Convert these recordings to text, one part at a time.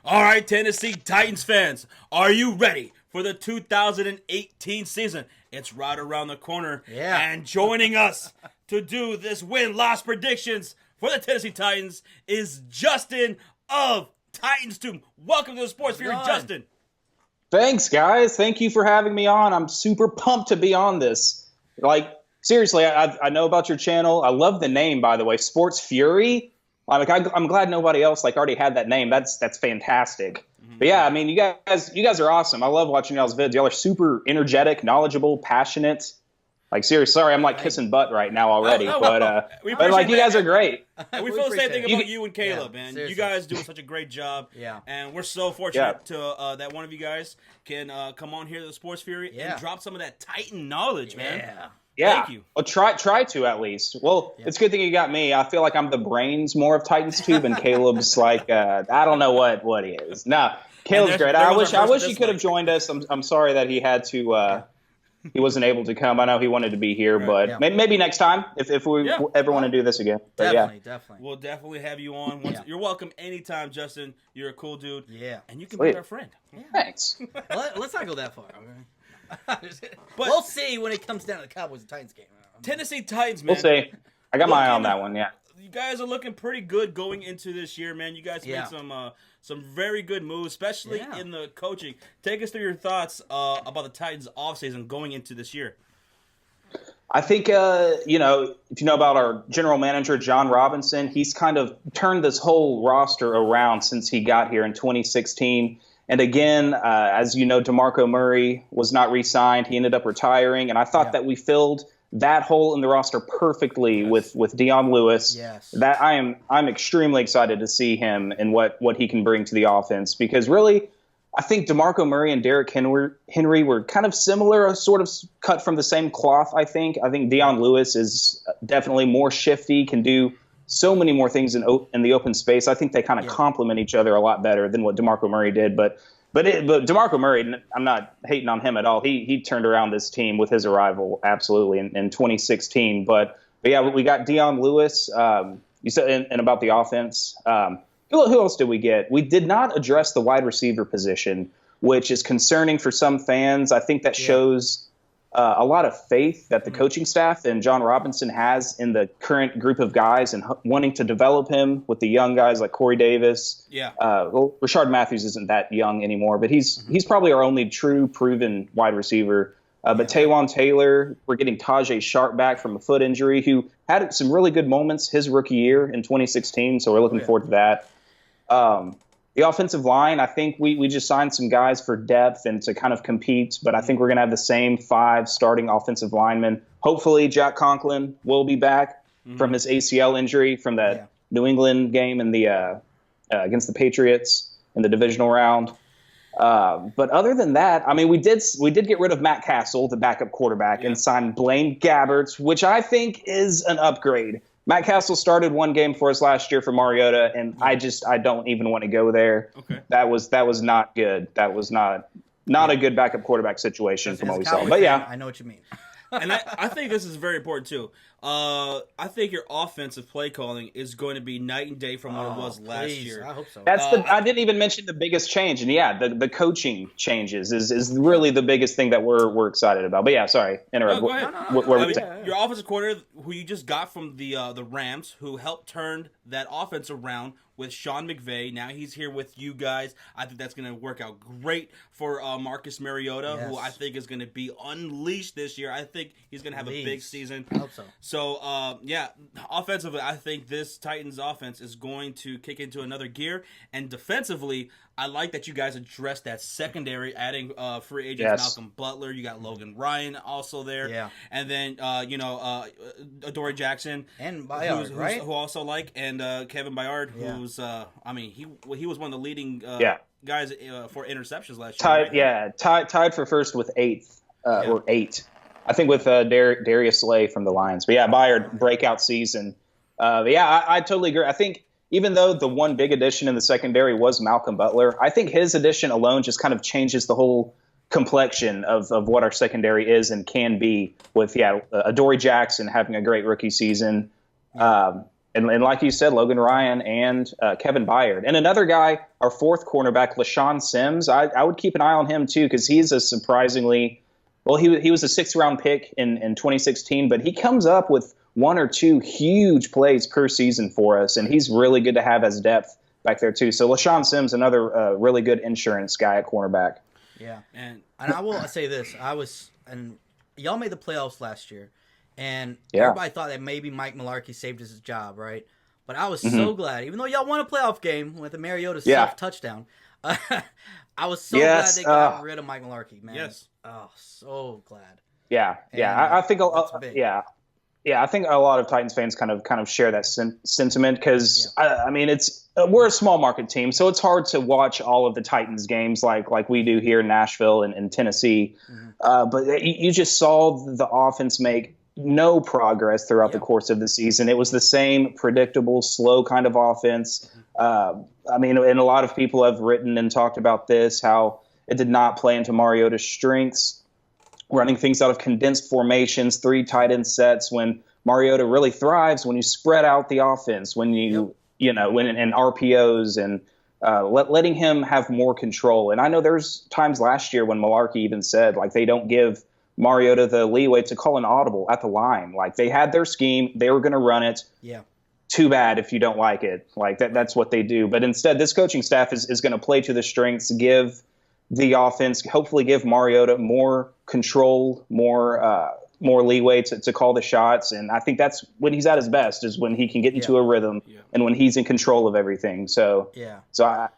All right, Tennessee Titans fans, are you ready for the 2018 season? It's right around the corner. Yeah. And joining us to do this win-loss predictions for the Tennessee Titans is Justin of Titans Tomb. Welcome to the Sports Fury, Justin. Thanks, guys. Thank you for having me on. I'm super pumped to be on this. Like, seriously, I know about your channel. I love the name, by the way, Sports Fury. I'm glad nobody else already had that name. That's fantastic. Mm-hmm. But yeah, I mean, you guys are awesome. I love watching y'all's vids. Y'all are super energetic, knowledgeable, passionate. Like, seriously, sorry, I'm like kissing butt right now already. But you guys are great. And we feel the same thing about you and Caleb, man. Seriously. You guys do such a great job. Yeah. And we're so fortunate to that one of you guys can come on here to the Sports Fury and drop some of that Titan knowledge, man. Yeah. Thank you. Well, try to at least. Well, it's a good thing you got me. I feel like I'm the brains more of Titans Tube, and Caleb's like I don't know what he is. Nah, Caleb's great. I wish he could have joined us. I'm sorry that he had to. He wasn't able to come. I know he wanted to be here, but maybe next time if we ever want to do this again. But definitely. We'll definitely have you on. You're welcome anytime, Justin. You're a cool dude. Yeah. And you can be our friend. Yeah. Thanks. Let's not go that far. Okay? But we'll see when it comes down to the Cowboys and Titans game. Tennessee Titans, man. We'll see. I got my eye on that one, yeah. You guys are looking pretty good going into this year, man. You guys made some very good moves, especially in the coaching. Take us through your thoughts about the Titans offseason going into this year. I think, if you know about our general manager, John Robinson, he's kind of turned this whole roster around since he got here in 2016. And again, as you know, DeMarco Murray was not re-signed. He ended up retiring. And I thought that we filled that hole in the roster perfectly with Dion Lewis. Yes. That I'm extremely excited to see him and what he can bring to the offense. Because really, I think DeMarco Murray and Derrick Henry were kind of similar, sort of cut from the same cloth, I think. I think Dion Lewis is definitely more shifty, can do so many more things in the open space. I think they kind of complement each other a lot better than what DeMarco Murray did. But DeMarco Murray, I'm not hating on him at all. He turned around this team with his arrival, absolutely, in 2016. But yeah, we got Dion Lewis. You said and about the offense. Who else did we get? We did not address the wide receiver position, which is concerning for some fans. I think that shows a lot of faith that the coaching staff and John Robinson has in the current group of guys and wanting to develop him with the young guys like Corey Davis. Yeah. Rashard Matthews isn't that young anymore, but he's probably our only true proven wide receiver. But Taywan Taylor, we're getting Tajay Sharp back from a foot injury, who had some really good moments his rookie year in 2016. So we're looking forward to that. The offensive line, I think we just signed some guys for depth and to kind of compete, but I think we're going to have the same 5 starting offensive linemen. Hopefully Jack Conklin will be back from his ACL injury from that New England game in the against the Patriots in the divisional round. But other than that, I mean, we did get rid of Matt Castle, the backup quarterback, and signed Blaine Gabbert, which I think is an upgrade. Matt Castle started one game for us last year for Mariota, and I don't even want to go there. Okay. That was not good. That was not a good backup quarterback situation from what we saw. But I know what you mean. And I think this is very important too. I think your offensive play calling is going to be night and day from what it was last year. I hope so. I didn't even mention the biggest change, and the coaching changes is really the biggest thing that we're excited about. But yeah, sorry, interrupt. Go ahead. Your offensive coordinator, who you just got from the Rams, who helped turn that offense around with Sean McVay. Now he's here with you guys. I think that's going to work out great for Marcus Mariota, who I think is going to be unleashed this year. I think he's going to have a big season. I hope so. So, offensively, I think this Titans offense is going to kick into another gear. And defensively, I like that you guys addressed that secondary, adding free agents Malcolm Butler. You got Logan Ryan also there. Yeah. And then, Adoree Jackson. And Bayard, right? Who also and Kevin Bayard, who's, he was one of the leading guys for interceptions last year. Tied for first with 8th, or 8. I think with Darius Slay from the Lions. But yeah, Bayard, breakout season. I totally agree. I think even though the one big addition in the secondary was Malcolm Butler, I think his addition alone just kind of changes the whole complexion of what our secondary is and can be with, Adoree Jackson having a great rookie season. And And like you said, Logan Ryan and Kevin Byard. And another guy, our fourth cornerback, LaShawn Sims, I would keep an eye on him too, because he's a surprisingly – well, he was a sixth-round pick in 2016, but he comes up with one or two huge plays per season for us, and he's really good to have as depth back there too. So LaShawn Sims, another really good insurance guy at cornerback. Yeah, and I will say this: and y'all made the playoffs last year, and everybody thought that maybe Mike Mularkey saved his job, right? But I was so glad, even though y'all won a playoff game with a Mariota stuffed touchdown. I was so glad they got rid of Mike Mularkey, man. Yes. Oh, so glad. Yeah, I think I think a lot of Titans fans kind of share that sentiment because I mean we're a small market team, so it's hard to watch all of the Titans games like we do here in Nashville and Tennessee. But you just saw the offense make no progress throughout the course of the season. It was the same predictable, slow kind of offense. I mean, and a lot of people have written and talked about this, how it did not play into Mariota's strengths, running things out of condensed formations, 3 tight end sets, when Mariota really thrives when you spread out the offense, when and RPOs and letting him have more control. And I know there's times last year when Mularkey even said, like, they don't give Mariota the leeway to call an audible at the line. Like, they had their scheme, they were going to run it. Yeah. Too bad if you don't like it. Like, that's what they do. But instead, this coaching staff is going to play to the strengths, give the offense, hopefully give Mariota more control, more leeway to call the shots. And I think that's when he's at his best, is when he can get into a rhythm and when he's in control of everything. So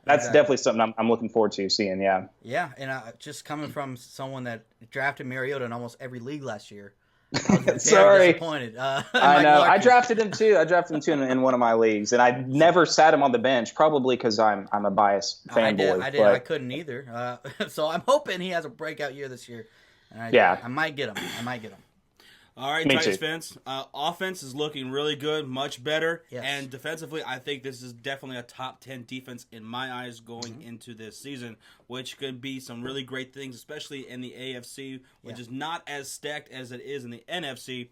that's definitely something I'm looking forward to seeing. Yeah, and just coming from someone that drafted Mariota in almost every league last year, I was very disappointed. I know. I drafted him too. In one of my leagues, and I never sat him on the bench, probably because I'm a biased fanboy. I couldn't either. So I'm hoping he has a breakout year this year. I might get him. All right, Titans fans. Offense is looking really good, much better. Yes. And defensively, I think this is definitely a top 10 defense in my eyes going into this season, which could be some really great things, especially in the AFC, which is not as stacked as it is in the NFC.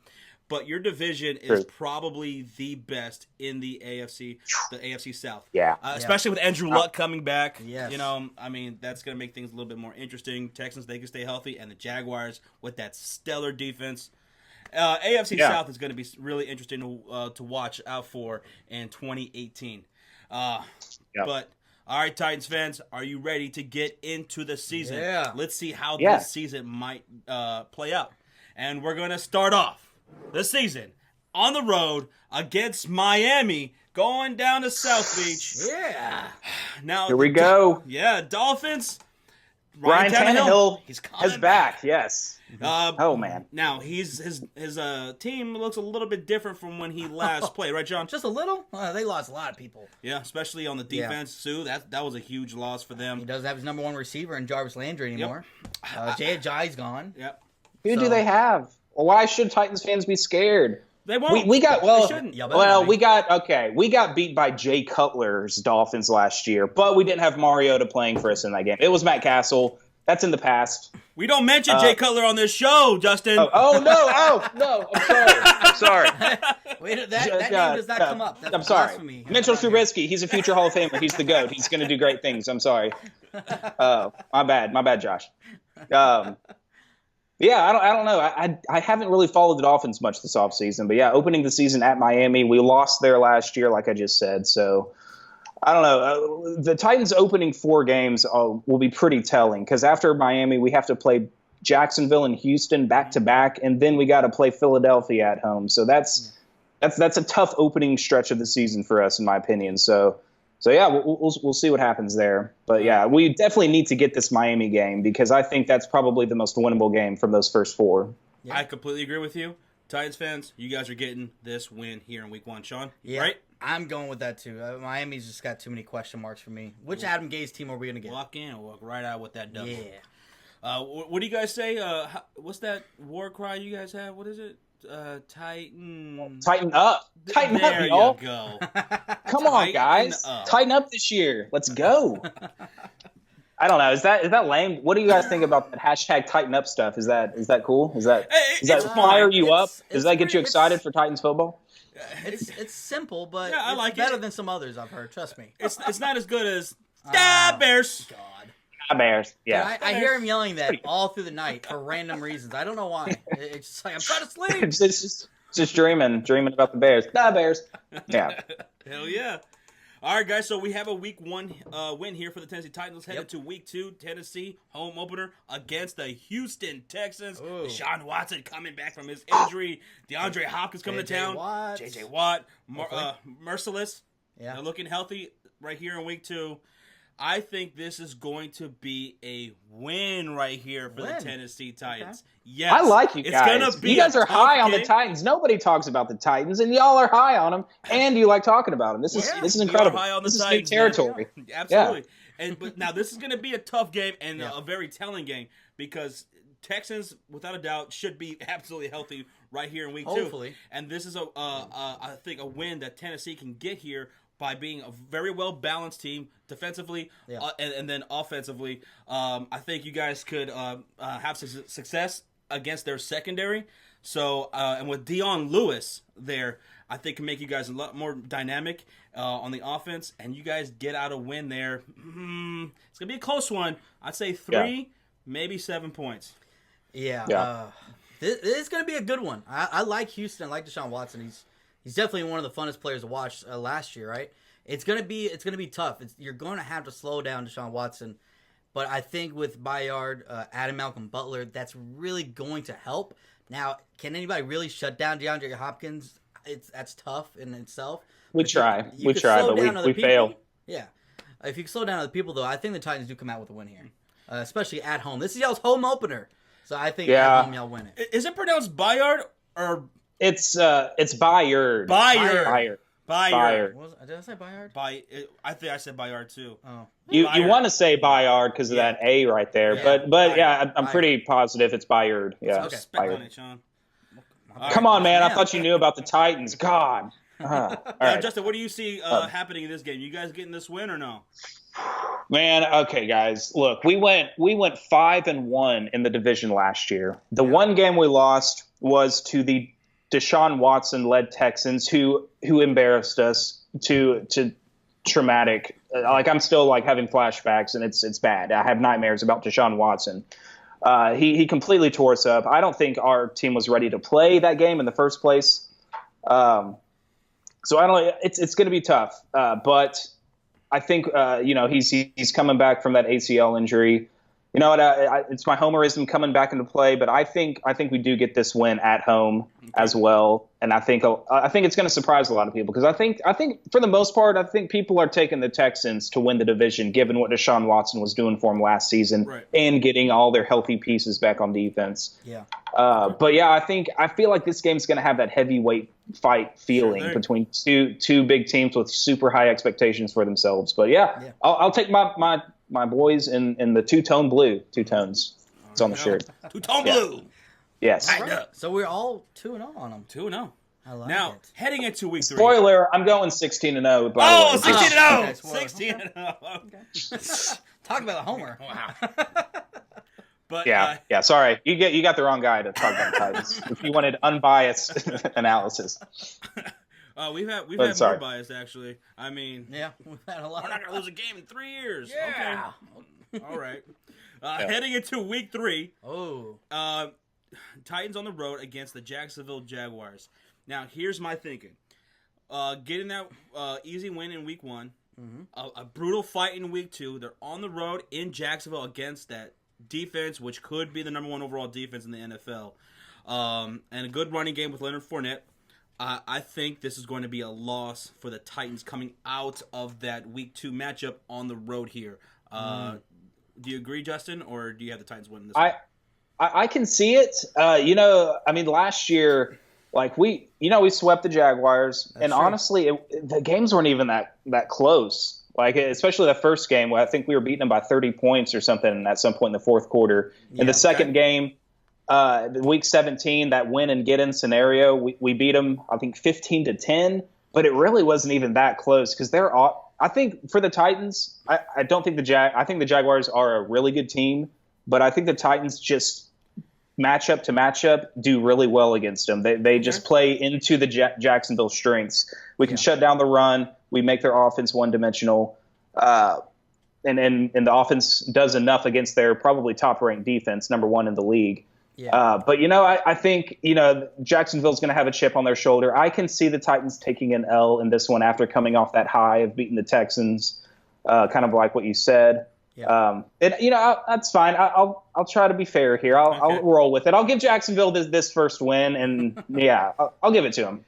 But your division is probably the best in the AFC South. Yeah. Especially with Andrew Luck coming back. Yes. You know, I mean, that's going to make things a little bit more interesting. Texans, they can stay healthy, and the Jaguars with that stellar defense. AFC South is going to be really interesting to watch out for in 2018. But, all right, Titans fans, are you ready to get into the season? Yeah. Let's see how this season might play out. And we're going to start off the season on the road against Miami, going down to South Beach. Yeah. Now, here we go. Dolphins. Ryan Tannehill is back, yes. Oh, man. Now, his team looks a little bit different from when he last played, right, John? Just a little? They lost a lot of people. Yeah, especially on the defense, Sue. That was a huge loss for them. He doesn't have his number one receiver in Jarvis Landry anymore. Jay Ajayi's gone. Yep. Who do they have? Well, why should Titans fans be scared? They won't. We got they shouldn't. We got beat by Jay Cutler's Dolphins last year, but we didn't have Mariota playing for us in that game. It was Matt Castle. That's in the past. We don't mention Jay Cutler on this show, Justin. No! I'm sorry. Wait, that name does not come up. That's I'm sorry. blasphemy. Mitchell Trubisky, he's a future Hall of Famer. He's the GOAT. He's going to do great things. I'm sorry. My bad, Josh. I don't know. I haven't really followed the Dolphins much this offseason, but opening the season at Miami, we lost there last year, like I just said. So I don't know. The Titans opening 4 games will be pretty telling, because after Miami, we have to play Jacksonville and Houston back to back, and then we got to play Philadelphia at home. So that's a tough opening stretch of the season for us, in my opinion. So we'll see what happens there. But we definitely need to get this Miami game, because I think that's probably the most winnable game from those first 4. I completely agree with you. Titans fans, you guys are getting this win here in Week 1, Sean. Yeah, right? I'm going with that too. Miami's just got too many question marks for me. Which Adam Gase team are we going to get? Walk in, walk right out with that double. Yeah. What do you guys say? What's that war cry you guys have? What is it? Tighten up. Tighten up, y'all. There you go. Come on, guys. Tighten up this year. Let's go. I don't know. Is that lame? What do you guys think about that hashtag tighten up stuff? Is that cool? Does that fire you up? Does that get you excited for Titans football? It's simple, but I it's like better than some others I've heard. Trust me. It's not as good as Bears. God. Bears. Yeah. Dude, I hear him yelling that all through the night for random reasons. I don't know why. It's just like I'm trying to sleep. It's just dreaming about the Bears. Bears. Yeah. Hell yeah. All right, guys, so we have a week 1 win here for the Tennessee Titans. Headed to week 2, Tennessee home opener against the Houston Texans. Deshaun Watson coming back from his injury. DeAndre Hopkins coming to town. J.J. Watt. Merciless. Yeah. They're looking healthy right here in week 2. I think this is going to be a win right here for the Tennessee Titans. Okay. Yes. I like you guys. You guys are high on the Titans. Nobody talks about the Titans, and y'all are high on them, and you like talking about them. This is incredible. High on the this Titans, is new territory. Yeah. Absolutely. Yeah. But now this is going to be a tough game and a very telling game because Texans, without a doubt, should be absolutely healthy right here in week 2. Hopefully. And this is I think a win that Tennessee can get here by being a very well-balanced team defensively and then offensively. I think you guys could have success against their secondary. So, and with Dion Lewis there, I think can make you guys a lot more dynamic on the offense, and you guys get out a win there. It's going to be a close one. I'd say 3, maybe 7 points. Yeah. This is going to be a good one. I like Houston. I like Deshaun Watson. He's definitely one of the funnest players to watch last year, right? It's gonna be tough. You're going to have to slow down Deshaun Watson, but I think with Bayard, Adam Malcolm Butler, that's really going to help. Now, can anybody really shut down DeAndre Hopkins? That's tough in itself. We try, but we fail. Yeah, if you can slow down other people, though, I think the Titans do come out with a win here, especially at home. This is y'all's home opener, so I think at home y'all win it. Is it pronounced Bayard or? It's Bayard. Bayard. Did I say Bayard? I think I said Bayard too. Oh. You want to say Bayard because of that A right there, but I'm pretty positive it's Bayard. Yeah. Okay. Bayard. On it, Sean. Come on, man! I thought you knew about the Titans. God. All right. Justin, what do you see happening in this game? You guys getting this win or no? Man, okay, guys. Look, we went 5-1 in the division last year. The one game we lost was to the Deshaun Watson-led Texans, who embarrassed us to traumatic. Like I'm still having flashbacks, and it's bad. I have nightmares about Deshaun Watson. He completely tore us up. I don't think our team was ready to play that game in the first place. So I don't. It's going to be tough, but I think he's coming back from that ACL injury. You know what? It's my homerism coming back into play, but I think we do get this win at home as well, and I think it's going to surprise a lot of people because I think for the most part, I think people are taking the Texans to win the division, given what Deshaun Watson was doing for them last season and getting all their healthy pieces back on defense. Yeah. But yeah, I feel like this game's going to have that heavyweight fight feeling between two big teams with super high expectations for themselves. But yeah. I'll take my boys in the two-tone blue. Two tones. It's on the shirt. Two-tone blue. Yes. Right. So we're all 2-0 on them. 2-0. I like now, it. heading into week 3. Spoiler, I'm going 16-0. 16-0. 16-0. Okay. Talk about a homer. Wow. But yeah. Sorry, you got the wrong guy to talk about the Titans. If you wanted unbiased analysis. We've had more bias actually. I mean, we've had a lot. We're not gonna lose a game in 3 years. Yeah. Okay. All right. Heading into week 3. Oh. Titans on the road against the Jacksonville Jaguars. Now, here's my thinking. Getting that easy win in week 1, a brutal fight in week 2. They're on the road in Jacksonville against that defense, which could be the number 1 overall defense in the NFL. And a good running game with Leonard Fournette. I think this is going to be a loss for the Titans coming out of that week 2 matchup on the road here. Do you agree, Justin, or do you have the Titans winning this one? I can see it. Last year, we swept the Jaguars, and true. Honestly, the games weren't even that close. Especially that first game, where I think we were beating them by 30 points or something at some point in the fourth quarter. In the second game, week 17, that win and get in scenario, we beat them, I think 15-10, but it really wasn't even that close because I think for the Titans, I don't think I think the Jaguars are a really good team, but I think the Titans just matchup to matchup, do really well against them. They just play into the Jacksonville strengths. We can shut down the run. We make their offense one-dimensional. And the offense does enough against their probably top-ranked defense, number one in the league. Yeah. But, I think, Jacksonville's going to have a chip on their shoulder. I can see the Titans taking an L in this one after coming off that high of beating the Texans, kind of like what you said. Yeah. That's fine. I'll try to be fair here. I'll roll with it. I'll give Jacksonville this first win, and I'll give it to him.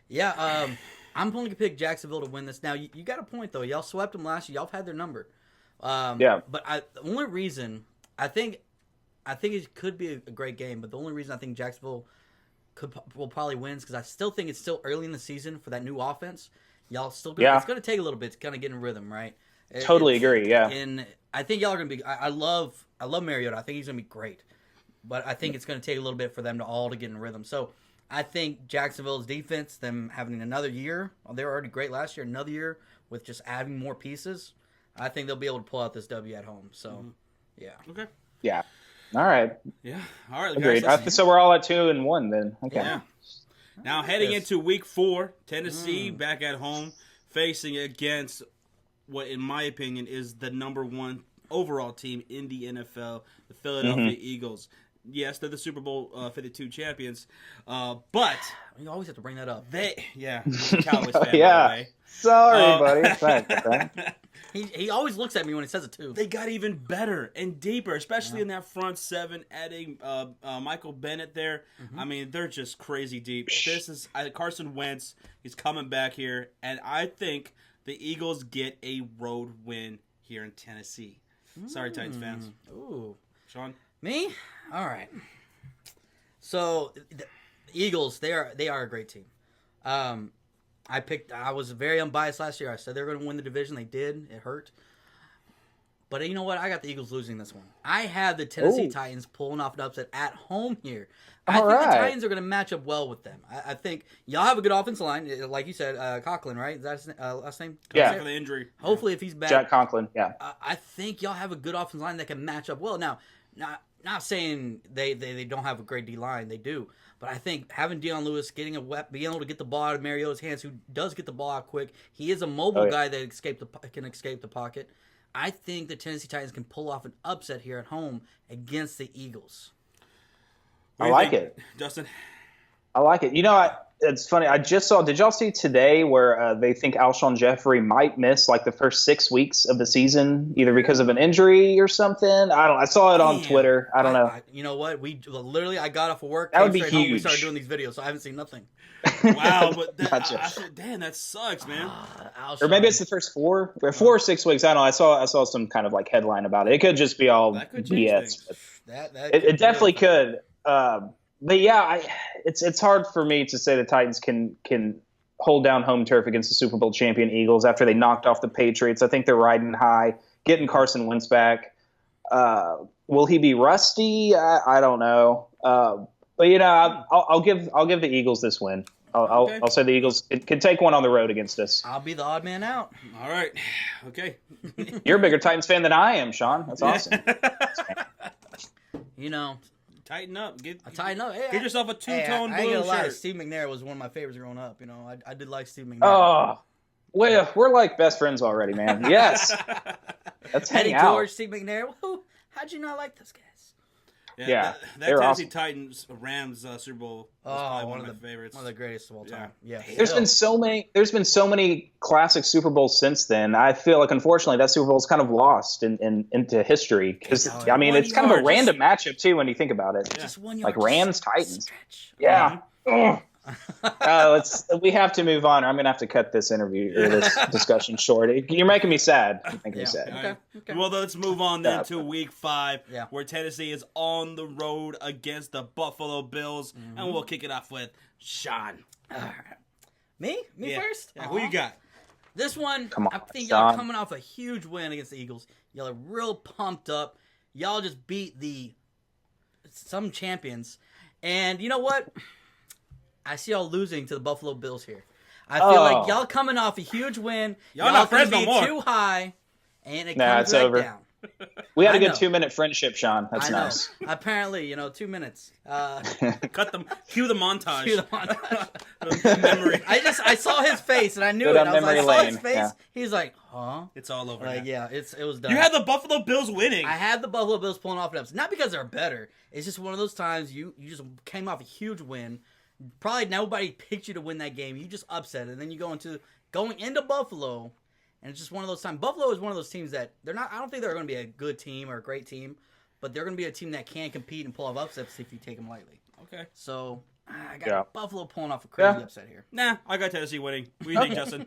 Yeah. I'm going to pick Jacksonville to win this. Now you got a point though. Y'all swept them last year. Y'all have had their number. But the only reason I think it could be a great game, but the only reason I think Jacksonville will probably win is because I still think it's still early in the season for that new offense. Y'all still it's going to take a little bit to kind of get in rhythm, right? Totally agree. Yeah, and I think y'all are going to be. I love Mariota. I think he's going to be great, but I think it's going to take a little bit for them to get in rhythm. So I think Jacksonville's defense, them having another year, they were already great last year. Another year with just adding more pieces, I think they'll be able to pull out this W at home. So, yeah. Okay. Yeah. All right. Yeah. All right. Agreed. So we're all at 2-1 then. Okay. Yeah. Now heading into Week 4, Tennessee back at home, facing against what, in my opinion, is the number one overall team in the NFL, the Philadelphia Eagles. Yes, they're the Super Bowl 52 champions, but you always have to bring that up. Cowboys fan, yeah. by the way. Sorry, buddy. He always looks at me when he says it too. They got even better and deeper, especially in that front seven. Adding Michael Bennett there, I mean, they're just crazy deep. This is Carson Wentz. He's coming back here, and I think the Eagles get a road win here in Tennessee. Sorry, Titans fans. Ooh, Sean. Me? All right. So the Eagles, they are a great team. I was very unbiased last year. I said they were going to win the division. They did. It hurt. But you know what? I got the Eagles losing this one. I have the Tennessee Titans pulling off an upset at home here. I think the Titans are going to match up well with them. I think y'all have a good offensive line, like you said, Conklin, right? Is that his last name? Yeah. For the injury. Hopefully, if he's back, Jack Conklin. Yeah. I think y'all have a good offensive line that can match up well. Now, not saying they don't have a great D line, they do. But I think having Deion Lewis being able to get the ball out of Mariota's hands, who does get the ball out quick, he is a mobile guy that can escape the pocket. I think the Tennessee Titans can pull off an upset here at home against the Eagles. I like it, Justin. I like it. It's funny. I just saw. Did y'all see today where they think Alshon Jeffrey might miss like the first 6 weeks of the season, either because of an injury or something? I saw it on Twitter. I don't know. You know what? I got off of work. That would be huge. Home, we started doing these videos, so I haven't seen nothing. Wow, but Gotcha. That sucks, man. Or maybe it's the first 4 or 6 weeks. I don't know. I saw some kind of like headline about it. It could just be all BS. It definitely could. But yeah, it's hard for me to say the Titans can hold down home turf against the Super Bowl champion Eagles after they knocked off the Patriots. I think they're riding high, getting Carson Wentz back. Will he be rusty? I don't know. But I'll give the Eagles this win. I'll say the Eagles can take one on the road against us. I'll be the odd man out. All right. Okay. You're a bigger Titans fan than I am, Sean. That's awesome. Tighten up. Tighten up. Hey, get yourself a two-tone blue I ain't gonna lie. shirt. Steve McNair was one of my favorites growing up. I did like Steve McNair. Oh, we're like best friends already, man. Yes. Let's hang out. George, Steve McNair. How'd you not like those guys? Yeah, that Tennessee awesome. Titans Rams Super Bowl was probably one of my favorites. One of the greatest of all time. Yeah. There's been so many classic Super Bowls since then. I feel like unfortunately that Super Bowl is kind of lost into history because it's kind of a random matchup too when you think about it. Yeah. Just 1 like yard. Rams Titans. Stretch. Yeah. We have to move on. I'm gonna have to cut this interview or this discussion short. You're making me sad. Okay. Well, let's move on then to Week 5, where Tennessee is on the road against the Buffalo Bills, and we'll kick it off with Sean. Me first. Yeah. Who you got? This one, I think Sean. y'all coming off a huge win against the Eagles. Y'all are real pumped up. Y'all just beat some champions, and you know what? I see y'all losing to the Buffalo Bills here. I feel like y'all coming off a huge win. Y'all not friends no more. Too high, and it comes right down. We had a good 2-minute friendship, Sean. That's I know. nice. Apparently, 2 minutes. Cue the montage. Cue the montage. The memory. I saw his face and I knew Go it. down I was like, memory I saw his lane. face. Yeah. He's like, huh? It's all over. Like, now. yeah, it was done. You had the Buffalo Bills winning. I had the Buffalo Bills pulling off an upset. Not because they're better. It's just one of those times you just came off a huge win. Probably nobody picked you to win that game. You just upset it. And then you going into Buffalo, and it's just one of those times. Buffalo is one of those teams that they're not. I don't think they're going to be a good team or a great team, but they're going to be a team that can compete and pull off upsets if you take them lightly. Okay. So I got Buffalo pulling off a crazy upset here. Nah, I got Tennessee winning. What do you think, Justin?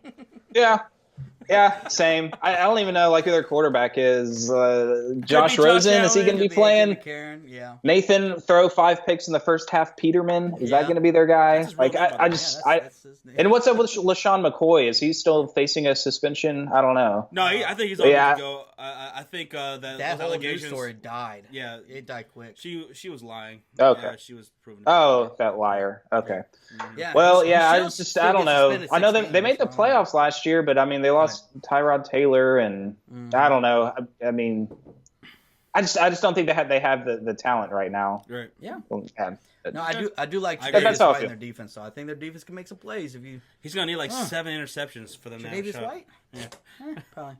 Yeah, same. I don't even know who their quarterback is. Josh Rosen, is he going to be playing? Yeah. Nathan throw 5 picks in the first half. Peterman, is that going to be their guy? And what's up with LaShawn McCoy? Is he still facing a suspension? I don't know. No, I think he's on to go. I think that whole allegations. news story died. Yeah, it died quick. She was lying. Okay. Yeah, she was proven. That liar. Okay. Yeah. Well, I don't know. I know they made the playoffs last year, but I mean they lost Tyrod Taylor, and I don't know. I mean, I just don't think they have the talent right now. Right. Yeah. No, I do like Tre'Davious White in their defense, so I think their defense can make some plays if you. He's gonna need 7 interceptions for them. Tre'Davious White. Yeah. Probably.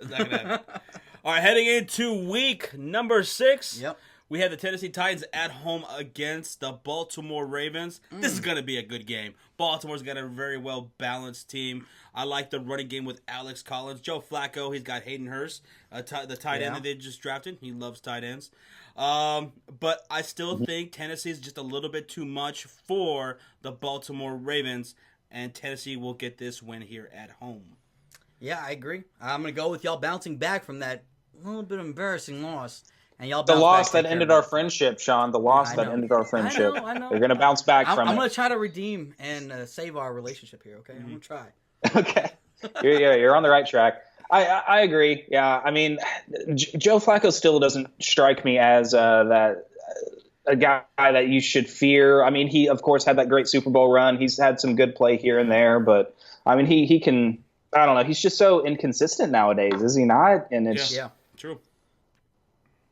Not gonna happen. All right, heading into week number 6. Yep. We have the Tennessee Titans at home against the Baltimore Ravens. This is going to be a good game. Baltimore's got a very well-balanced team. I like the running game with Alex Collins. Joe Flacco, he's got Hayden Hurst, the tight end that they just drafted. He loves tight ends. But I still think Tennessee is just a little bit too much for the Baltimore Ravens, and Tennessee will get this win here at home. Yeah, I agree. I'm going to go with y'all bouncing back from that little bit embarrassing loss. And y'all the loss that ended our friendship, Sean. The loss that ended our friendship. I know. They're going to bounce back from it. I'm going to try to redeem and save our relationship here, okay? I'm going to try. Okay. You're on the right track. I agree. Yeah, I mean, Joe Flacco still doesn't strike me as a guy that you should fear. I mean, he, of course, had that great Super Bowl run. He's had some good play here and there. But, I mean, he can – I don't know. He's just so inconsistent nowadays, is he not? And it's, true.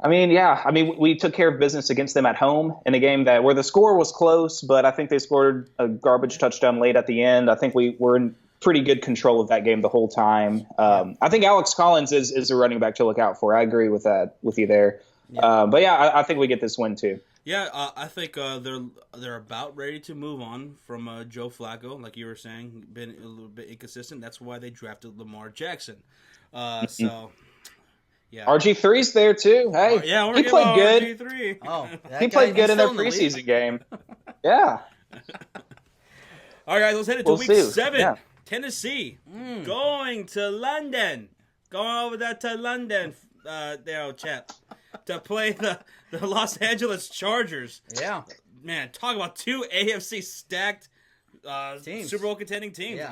I mean, we took care of business against them at home in a game where the score was close, but I think they scored a garbage touchdown late at the end. I think we were in pretty good control of that game the whole time. I think Alex Collins is a running back to look out for. I agree with you there. Yeah. But I think we get this win too. Yeah, I think they're about ready to move on from Joe Flacco, like you were saying, been a little bit inconsistent. That's why they drafted Lamar Jackson. So. Yeah. RG3's there too. Hey, he played good. RG3. Oh, he played good in their preseason game. Yeah. All right, guys, let's head into week 7. Yeah. Tennessee going to London. Going over there to London, chap, to play the Los Angeles Chargers. Yeah. Man, talk about 2 AFC stacked teams. Super Bowl contending teams. Yeah.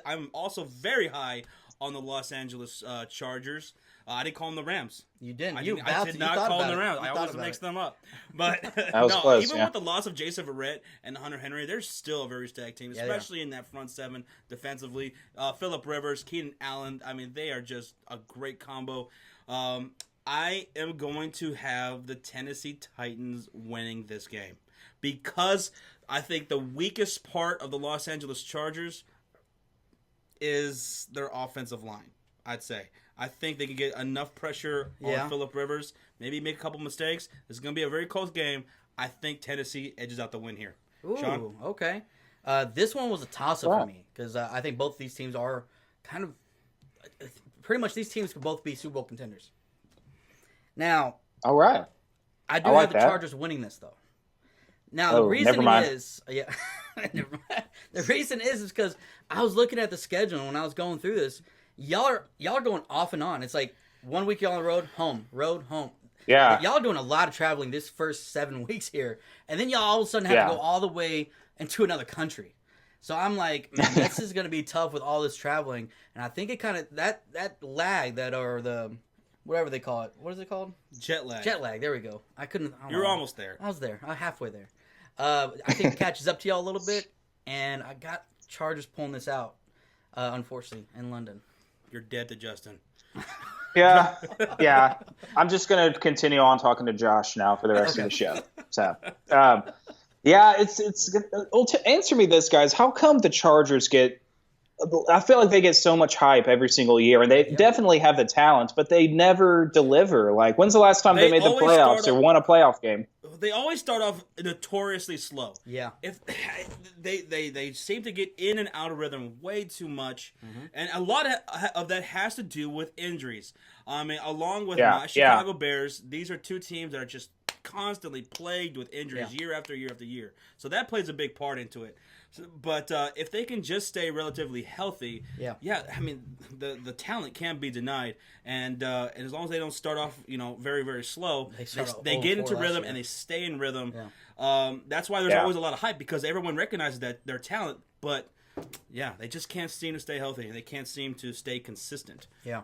I'm also very high on the Los Angeles Chargers. I didn't call them the Rams. You didn't. I did not call them the Rams. I always mix them up. But close, even with the loss of Jason Verrett and Hunter Henry, they're still a very stacked team, especially in that front 7 defensively. Phillip Rivers, Keenan Allen, I mean, they are just a great combo. I am going to have the Tennessee Titans winning this game because I think the weakest part of the Los Angeles Chargers is their offensive line, I'd say. I think they can get enough pressure on Phillip Rivers, maybe make a couple mistakes. This is going to be a very close game. I think Tennessee edges out the win here. Ooh, Sean? Okay. This one was a toss-up for me because I think both these teams are kind of pretty much these teams could both be Super Bowl contenders. Now, all right. I do have the Chargers winning this though. Now the reason is the reason is because I was looking at the schedule when I was going through this. Y'all are going off and on. It's like 1 week you're on the road, home. Yeah. Y'all are doing a lot of traveling this first 7 weeks here, and then y'all all of a sudden have to go all the way into another country. So I'm like, man, this is going to be tough with all this traveling, and I think it kind of that lag or the whatever they call it. What is it called? Jet lag. Jet lag. There we go. You're almost there. I was there. I'm halfway there. I think it catches up to y'all a little bit, and I got Chargers pulling this out, unfortunately, in London. You're dead to Justin. Yeah. I'm just going to continue on talking to Josh now for the rest of the show. So, well, to answer me this, guys, how come the Chargers I feel like they get so much hype every single year, and they definitely have the talent, but they never deliver. Like, when's the last time they made the playoffs or won a playoff game? They always start off notoriously slow. Yeah. If they seem to get in and out of rhythm way too much, and a lot of that has to do with injuries. I mean, along with my Chicago Bears, these are two teams that are just constantly plagued with injuries year after year after year. So that plays a big part into it. But if they can just stay relatively healthy, I mean, the talent can't be denied, and as long as they don't start off, very, very slow, they get into rhythm and they stay in rhythm. Yeah. That's why there's always a lot of hype, because everyone recognizes that their talent, but they just can't seem to stay healthy. They can't seem to stay consistent. Yeah.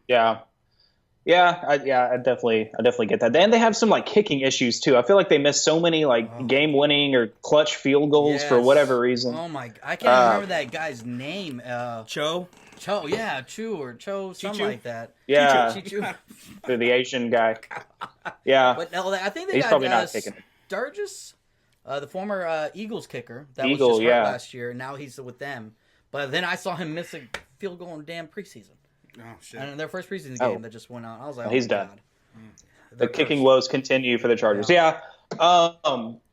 Yeah. I definitely get that. And they have some kicking issues too. I feel like they miss so many game-winning or clutch field goals for whatever reason. Oh my! I can't remember that guy's name. Cho, yeah, something like that. Yeah, Chichu. The Asian guy. Yeah, but no, I think they he's got probably not kicking it. Sturgis, the former Eagles kicker that was just hurt last year. Now he's with them. But then I saw him miss a field goal in damn preseason. Oh shit! And their first preseason game that just went on, I was like, he's done. God. The kicking woes continue for the Chargers. Yeah.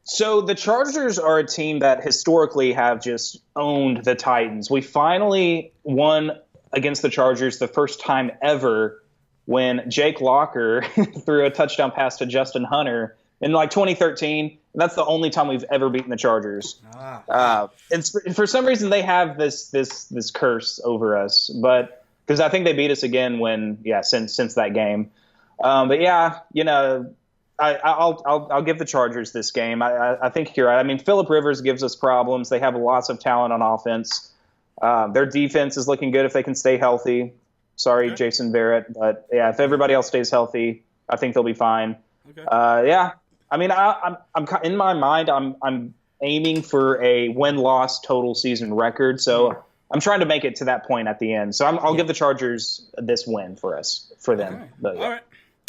So the Chargers are a team that historically have just owned the Titans. We finally won against the Chargers the first time ever when Jake Locker threw a touchdown pass to Justin Hunter in 2013. That's the only time we've ever beaten the Chargers. And for some reason they have this curse over us, but because I think they beat us again since that game. But I'll give the Chargers this game. I think you're right. I mean, Phillip Rivers gives us problems. They have lots of talent on offense. Their defense is looking good if they can stay healthy. Sorry, Jason Barrett, but if everybody else stays healthy, I think they'll be fine. Okay. I mean, I'm in my mind, I'm aiming for a win-loss total season record. So I'm trying to make it to that point at the end. So I'll give the Chargers this win for them. All right.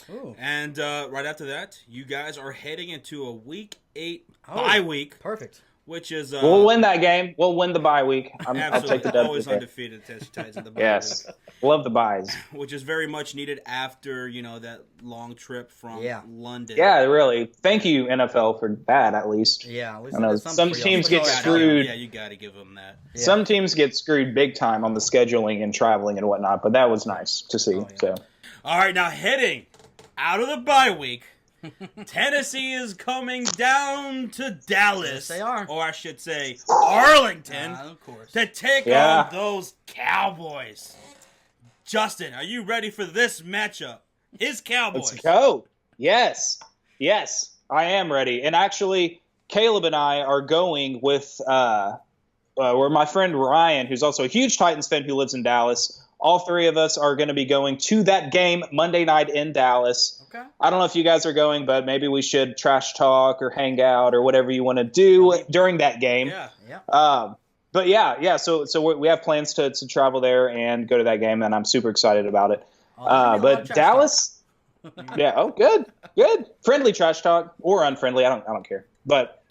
Ooh. And right after that, you guys are heading into a Week 8 bye week. Perfect. Which is we'll win that game. We'll win the bye week. I'll take the W. Always undefeated Titans in the bye yes. week. Love the byes. Which is very much needed after, that long trip from London. Yeah, really. Thank you, NFL, for that, at least. Yeah, at least I know some teams get screwed. Yeah, you got to give them that. Yeah. Some teams get screwed big time on the scheduling and traveling and whatnot, but that was nice to see. So, all right, now heading out of the bye week, Tennessee is coming down to Dallas. Yes, they are. Or I should say Arlington. Of course. To take on those Cowboys. Justin, are you ready for this matchup? His Cowboys. Let's go. Yes, I am ready. And actually, Caleb and I are going with my friend Ryan, who's also a huge Titans fan who lives in Dallas. All three of us are going to be going to that game Monday night in Dallas. Okay. I don't know if you guys are going, but maybe we should trash talk or hang out or whatever you want to do during that game. Yeah. But so we have plans to travel there and go to that game, and I'm super excited about it. But Dallas, good. Friendly trash talk or unfriendly, I don't care. But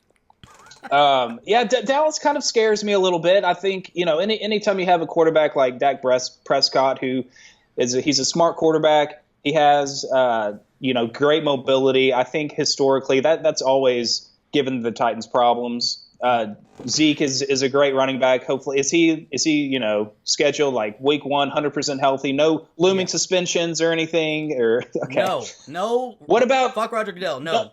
Dallas kind of scares me a little bit. I think anytime you have a quarterback like Dak Prescott, he's a smart quarterback. He has great mobility. I think historically that's always given the Titans problems. Zeke is a great running back. Hopefully, is he scheduled week 1, 100% healthy? No looming suspensions or anything? Or okay. No. What about fuck Roger Goodell? No.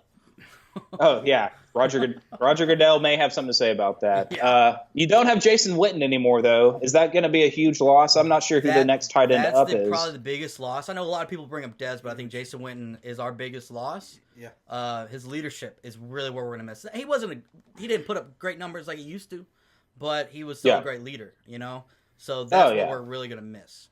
Oh yeah, Roger Goodell may have something to say about that. Yeah. You don't have Jason Witten anymore, though. Is that going to be a huge loss? I'm not sure who the next tight end up is. That's probably the biggest loss. I know a lot of people bring up Dez, but I think Jason Witten is our biggest loss. Yeah. His leadership is really where we're going to miss. He didn't put up great numbers like he used to, but he was still a great leader. So that's what we're really going to miss.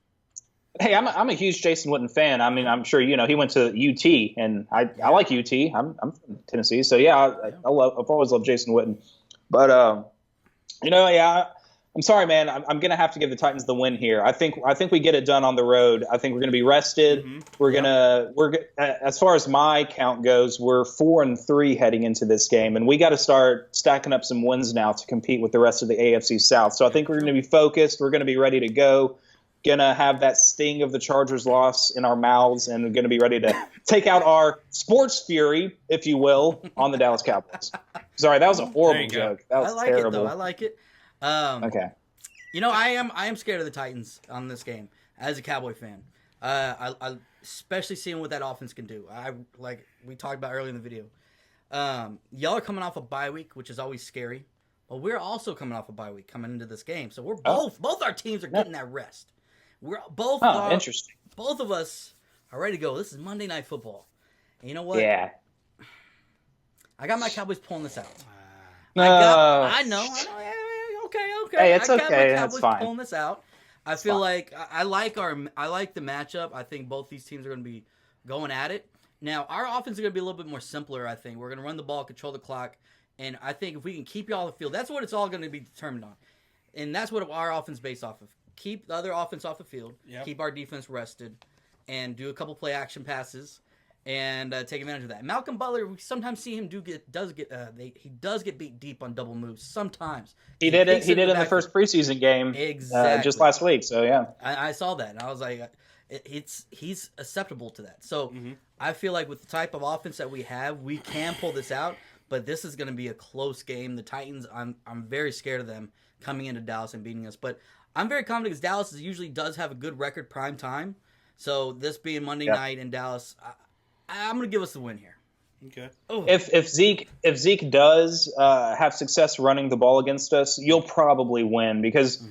Hey, I'm a huge Jason Witten fan. I mean, I'm sure he went to UT, and I like UT. I'm from Tennessee, so I've always loved Jason Witten. But I'm I'm sorry, man. I'm going to have to give the Titans the win here. I think we get it done on the road. I think we're going to be rested. As far as my count goes, we're 4-3 heading into this game, and we got to start stacking up some wins now to compete with the rest of the AFC South. So I think we're going to be focused. We're going to be ready to go. Going to have that sting of the Chargers loss in our mouths, and we're going to be ready to take out our sports fury, if you will, on the Dallas Cowboys. Sorry, that was a horrible joke. That was terrible. It, though. I like it. Okay. I am scared of the Titans on this game as a Cowboy fan. I especially seeing what that offense can do. Like we talked about earlier in the video. Y'all are coming off a bye week, which is always scary. But we're also coming off a bye week coming into this game, so we're both our teams are getting that rest. We're both interesting. Both of us are ready to go. This is Monday Night Football. And you know what? Yeah. I got my Cowboys pulling this out. I know. Okay. Hey, it's I got okay. my That's Cowboys fine. pulling this out. I feel like I like the matchup. I think both these teams are going to be going at it. Now, our offense is going to be a little bit more simpler, I think. We're going to run the ball, control the clock, and I think if we can keep y'all on the field, that's what it's all going to be determined on. And that's what our offense is based off of. Keep the other offense off the field, keep our defense rested, and do a couple play action passes, and take advantage of that. Malcolm Butler, we sometimes see him he does get beat deep on double moves sometimes. He did it in the first preseason game, just last week. So yeah, I saw that, and I was like, he's acceptable to that. So I feel like with the type of offense that we have, we can pull this out. But this is going to be a close game. The Titans, I'm very scared of them coming into Dallas and beating us, but I'm very confident because Dallas usually does have a good record prime time. So this being Monday night in Dallas, I'm going to give us the win here. Okay. If Zeke does have success running the ball against us, you'll probably win because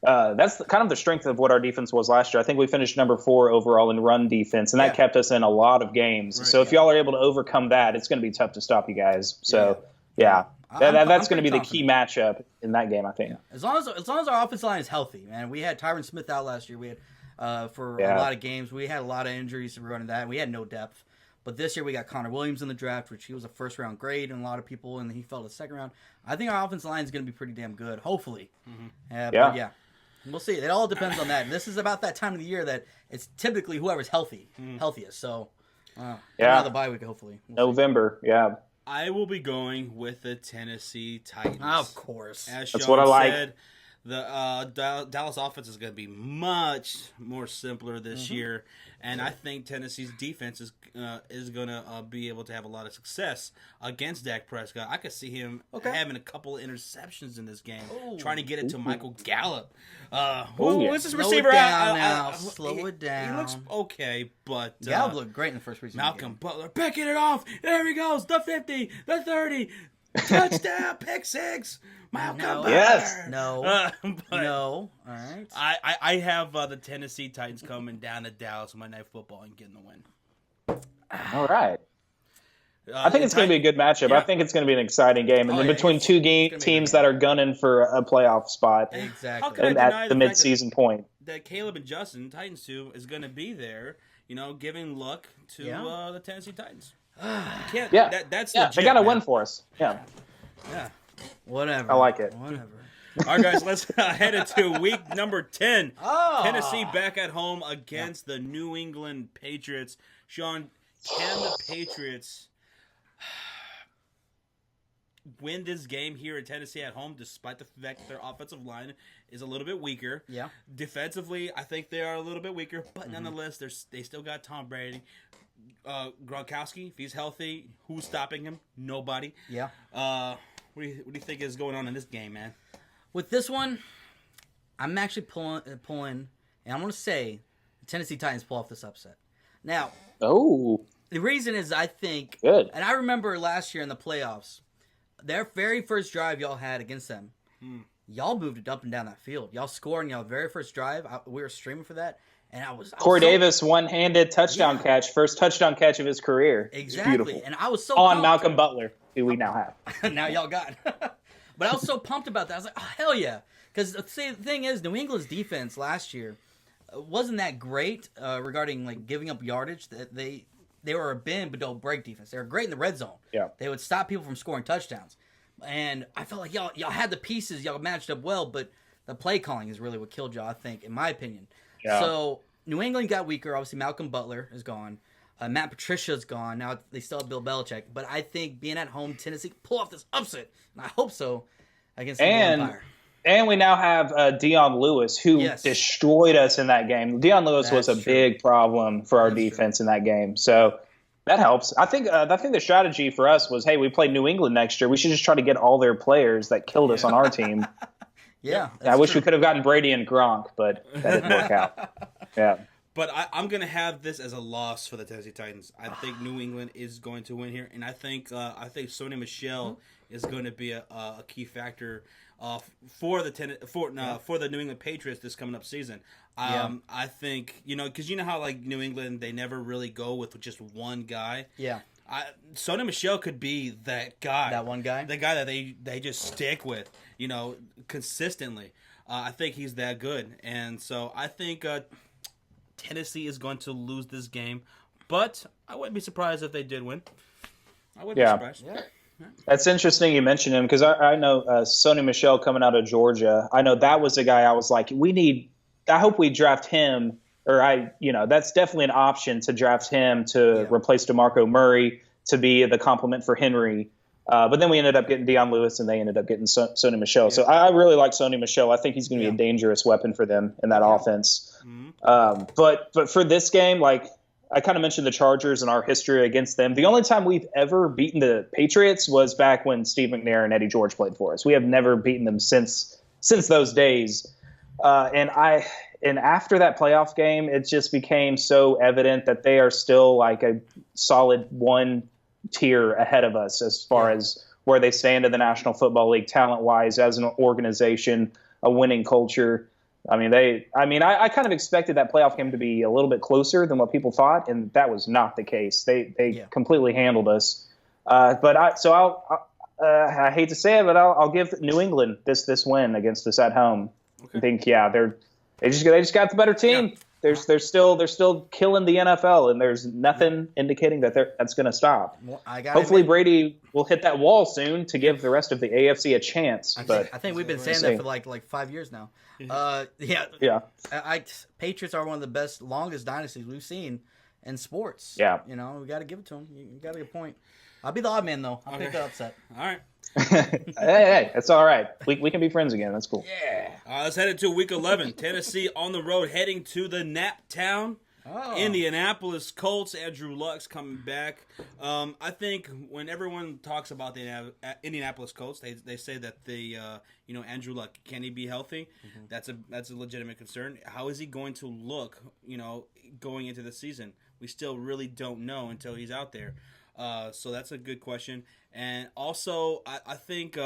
that's kind of the strength of what our defense was last year. I think we finished number 4 overall in run defense, and that kept us in a lot of games. Right, so if y'all are able to overcome that, it's going to be tough to stop you guys. So that's going to be the key matchup in that game, I think. Yeah. As long as our offensive line is healthy, man. We had Tyron Smith out last year. We had for a lot of games. We had a lot of injuries running that. We had no depth. But this year we got Connor Williams in the draft, which he was a first-round grade in a lot of people, and he fell to the second round. I think our offensive line is going to be pretty damn good, hopefully. But we'll see. It all depends on that. And this is about that time of the year that it's typically whoever's healthiest. So, the bye week, hopefully. November, I will be going with the Tennessee Titans. Of course. As That's Sean what I like. said, the Dallas offense is going to be much more simpler this year, and I think Tennessee's defense is going to be able to have a lot of success against Dak Prescott. I could see him having a couple of interceptions in this game, trying to get it to Michael Gallup. What's this receiver? Slow it down. He looks okay, but Gallup looked great in the first preseason Malcolm game. Butler picking it off. There he goes. The 50, the 30. Touchdown, pick 6. Malcolm Butler. Yes. No. All right. I have the Tennessee Titans coming down to Dallas Monday Night Football and getting the win. All right. I think it's going to be a good matchup. I think it's going to be an exciting game. And then between two teams that are gunning for a playoff spot exactly. At the mid-season point. That Caleb and Justin, Titans 2, is going to be there, giving luck to the Tennessee Titans. That's legit, they got to man. win for us. Yeah. Whatever. I like it. Whatever. All right, guys, let's head into week number 10. Tennessee back at home against the New England Patriots. Sean, can the Patriots win this game here in Tennessee at home, despite the fact that their offensive line is a little bit weaker? Yeah. Defensively, I think they are a little bit weaker, but nonetheless, they still got Tom Brady. Gronkowski, if he's healthy, who's stopping him? Nobody. Yeah. What do you think is going on in this game, man? With this one, I'm actually pulling, and I'm going to say the Tennessee Titans pull off this upset. Now, the reason is I think, and I remember last year in the playoffs, their very first drive y'all had against them, y'all moved it up and down that field. Y'all scored in y'all very first drive. We were streaming for that. And I was Corey Davis one-handed touchdown catch, first touchdoing catch of his career. Exactly. Beautiful. And I was so on pumped. Malcolm Butler, who we now have. Now y'all got. But I was so pumped about that. I was like, oh, hell yeah. Because the thing is, New England's defense last year wasn't that great regarding like giving up yardage. They were a bend but don't break defense. They were great in the red zone. Yeah. They would stop people from scoring touchdowns. And I felt like y'all had the pieces. Y'all matched up well, but The play calling is really what killed y'all, I think, in my opinion. Yeah. So New England got weaker. Obviously, Malcolm Butler is gone. Matt Patricia's gone. Now they still have Bill Belichick. But I think being at home, Tennessee can pull off this upset. And I hope so against the Empire. And we now have Dion Lewis, who destroyed us in that game. Dion Lewis was a big problem for our defense in that game. So that helps. I think the strategy for us was, hey, we play New England next year. We should just try to get all their players that killed us on our team. I wish we could have gotten Brady and Gronk, but that didn't work out. Yeah. But I'm going to have this as a loss for the Tennessee Titans. I think New England is going to win here, and I think Sony Michel is going to be a key factor for the New England Patriots this coming up season. I think, because you know how like New England, they never really go with just one guy. Yeah. Sony Michel could be that guy. That one guy? The guy that they just stick with, consistently. I think he's that good. And so I think Tennessee is going to lose this game. But I wouldn't be surprised if they did win. I wouldn't be surprised. Yeah. That's interesting you mentioned him because I know Sony Michel coming out of Georgia. I know that was a guy I was like, I hope we draft him. Or that's definitely an option to draft him to replace DeMarco Murray to be the complement for Henry. But then we ended up getting Dion Lewis, and they ended up getting Sony Michel. Yeah. So I really like Sony Michel. I think he's going to be a dangerous weapon for them in that offense. Mm-hmm. But for this game, like I kind of mentioned the Chargers and our history against them. The only time we've ever beaten the Patriots was back when Steve McNair and Eddie George played for us. We have never beaten them since those days. And after that playoff game, it just became so evident that they are still like a solid one tier ahead of us as far as where they stand in the National Football League talent-wise as an organization, a winning culture. I kind of expected that playoff game to be a little bit closer than what people thought, and that was not the case. They completely handled us. I hate to say it, but I'll give New England this win against us at home. Okay. I think they just got the better team. Yeah. They're still killing the NFL, and there's nothing indicating that that's going to stop. Well, hopefully Brady will hit that wall soon to give the rest of the AFC a chance. I think we've been saying that for like 5 years now. Patriots are one of the best, longest dynasties we've seen in sports. Yeah, we got to give it to them. You got a good point. I'll be the odd man though. I'll pick the upset. All right. hey, it's all right. We can be friends again. That's cool. Yeah. Let's head into Week 11. Tennessee on the road, heading to the Nap Town. Indianapolis Colts. Andrew Luck's coming back. I think when everyone talks about the Indianapolis Colts, they say that Andrew Luck, can he be healthy? Mm-hmm. That's a legitimate concern. How is he going to look? Going into the season, we still really don't know until he's out there. So that's a good question. And also, I think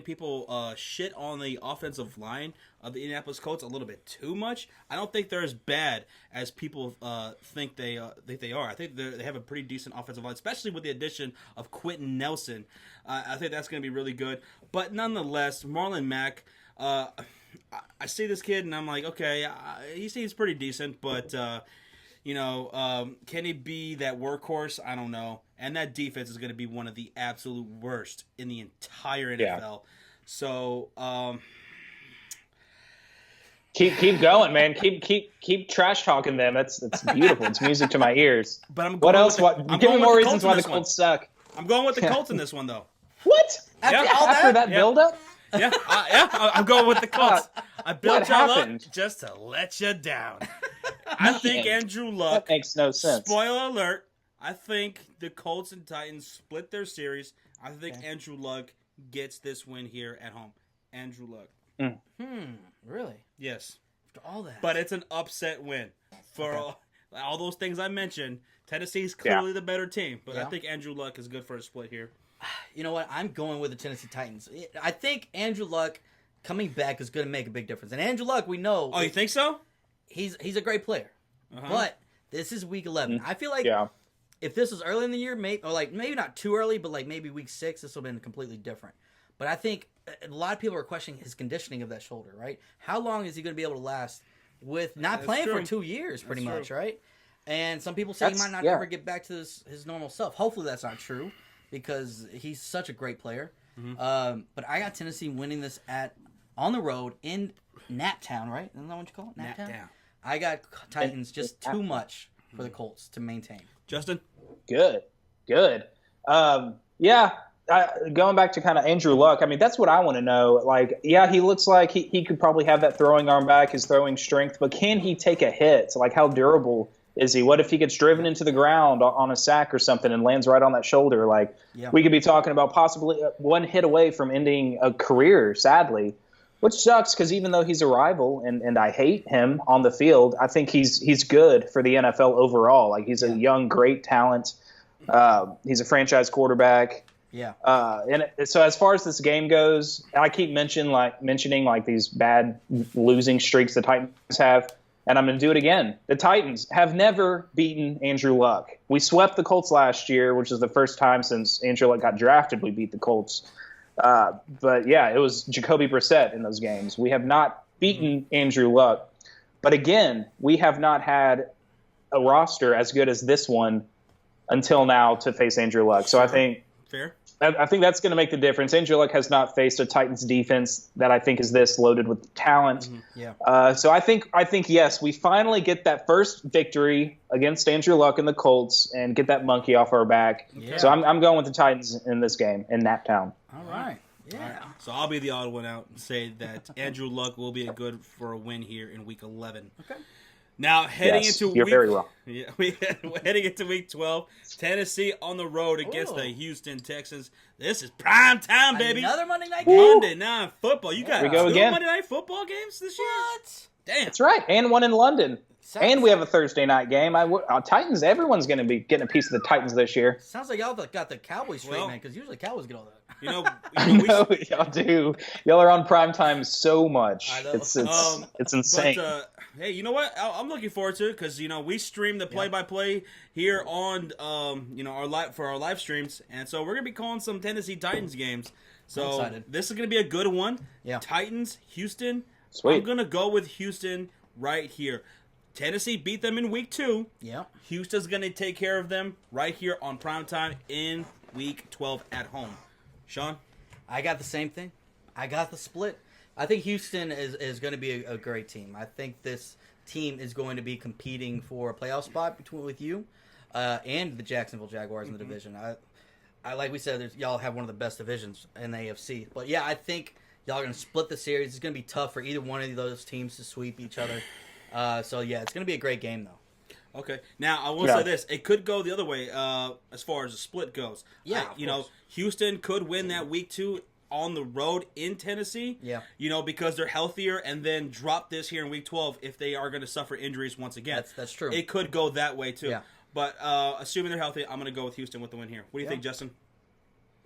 people shit on the offensive line of the Indianapolis Colts a little bit too much. I don't think they're as bad as people think they are. I think they have a pretty decent offensive line, especially with the addition of Quentin Nelson. I think that's going to be really good. But nonetheless, Marlon Mack, I see this kid and I'm like, okay, he seems pretty decent, but can he be that workhorse? I don't know. And that defense is going to be one of the absolute worst in the entire NFL. Yeah. So, keep going, man. Keep trash talking them. It's beautiful. It's music to my ears. But I'm what else? Give me more reasons why the Colts suck. I'm going with the Colts in this one, though. What? After that build-up? Yeah, I'm going with the Colts. I built y'all up just to let you down. I think Andrew Luck. That makes no sense. Spoiler alert. I think the Colts and Titans split their series. I think Andrew Luck gets this win here at home. Andrew Luck. Really? Yes. After all that. But it's an upset win. For all those things I mentioned, Tennessee's clearly the better team. But I think Andrew Luck is good for a split here. You know what? I'm going with the Tennessee Titans. I think Andrew Luck coming back is going to make a big difference. And Andrew Luck, we know. Oh, you think so? He's a great player. But this is Week 11. I feel like if this was early in the year, maybe not too early, but like maybe Week 6, this would have been completely different. But I think a lot of people are questioning his conditioning of that shoulder, right? How long is he going to be able to last with not playing for 2 years, pretty much, right? And some people say he might not ever get back to his normal self. Hopefully that's not true because he's such a great player. But I got Tennessee winning this at on the road in Naptown, right? Isn't that what you call it? Naptown. I got Titans just too much for the Colts to maintain. Justin? Good. Yeah. Going back to kind of Andrew Luck, I mean, that's what I want to know. Like, yeah, he looks like he could probably have that throwing arm back, his throwing strength, but can he take a hit? Like, how durable is he? What if he gets driven into the ground on a sack or something and lands right on that shoulder? Like, we could be talking about possibly one hit away from ending a career, sadly, which sucks because even though he's a rival and I hate him on the field, I think he's good for the NFL overall. Like, he's a young, great talent. He's a franchise quarterback. Yeah. And so as far as this game goes, I keep mentioning these bad losing streaks the Titans have, and I'm going to do it again. The Titans have never beaten Andrew Luck. We swept the Colts last year, which is the first time since Andrew Luck got drafted we beat the Colts. But yeah, it was Jacoby Brissett in those games. We have not beaten Andrew Luck. But again, we have not had a roster as good as this one until now to face Andrew Luck. So I think that's going to make the difference. Andrew Luck has not faced a Titans defense that I think is this loaded with talent. So I think yes, we finally get that first victory against Andrew Luck and the Colts and get that monkey off our back. So I'm going with the Titans in this game in Naptown. All right. Yeah. All right. So I'll be the odd one out and say that Andrew Luck will be good for a win here in Week 11. Okay. Now heading into heading into Week 12, Tennessee on the road against the Houston Texans. This is prime time, baby. Another Monday night game. Monday Night Football. You got two again. Monday Night Football games this year. What? Damn, that's right, and one in London. And we have a Thursday night game. Titans. Everyone's going to be getting a piece of the Titans this year. Sounds like y'all got the Cowboys straight, man. Because usually Cowboys get all that. Y'all do. Y'all are on prime time so much. I know. It's insane. But, hey, you know what? I'm looking forward to it because we stream the play-by-play here on our live streams, and so we're gonna be calling some Tennessee Titans games. So this is gonna be a good one. Yeah. Titans, Houston. Sweet. I'm gonna go with Houston right here. Tennessee beat them in Week 2. Yeah. Houston's gonna take care of them right here on prime time in Week 12 at home. Sean? I got the same thing. I got the split. I think Houston is going to be a great team. I think this team is going to be competing for a playoff spot with you and the Jacksonville Jaguars in the division. I like we said, y'all have one of the best divisions in the AFC. But yeah, I think y'all are going to split the series. It's going to be tough for either one of those teams to sweep each other. So yeah, it's going to be a great game though. Okay. Now, I will say this. It could go the other way as far as the split goes. Yeah, Houston could win that Week 2 on the road in Tennessee. Yeah. Because they're healthier and then drop this here in Week 12 if they are going to suffer injuries once again. That's true. It could go that way, too. Yeah. But assuming they're healthy, I'm going to go with Houston with the win here. What do you think, Justin?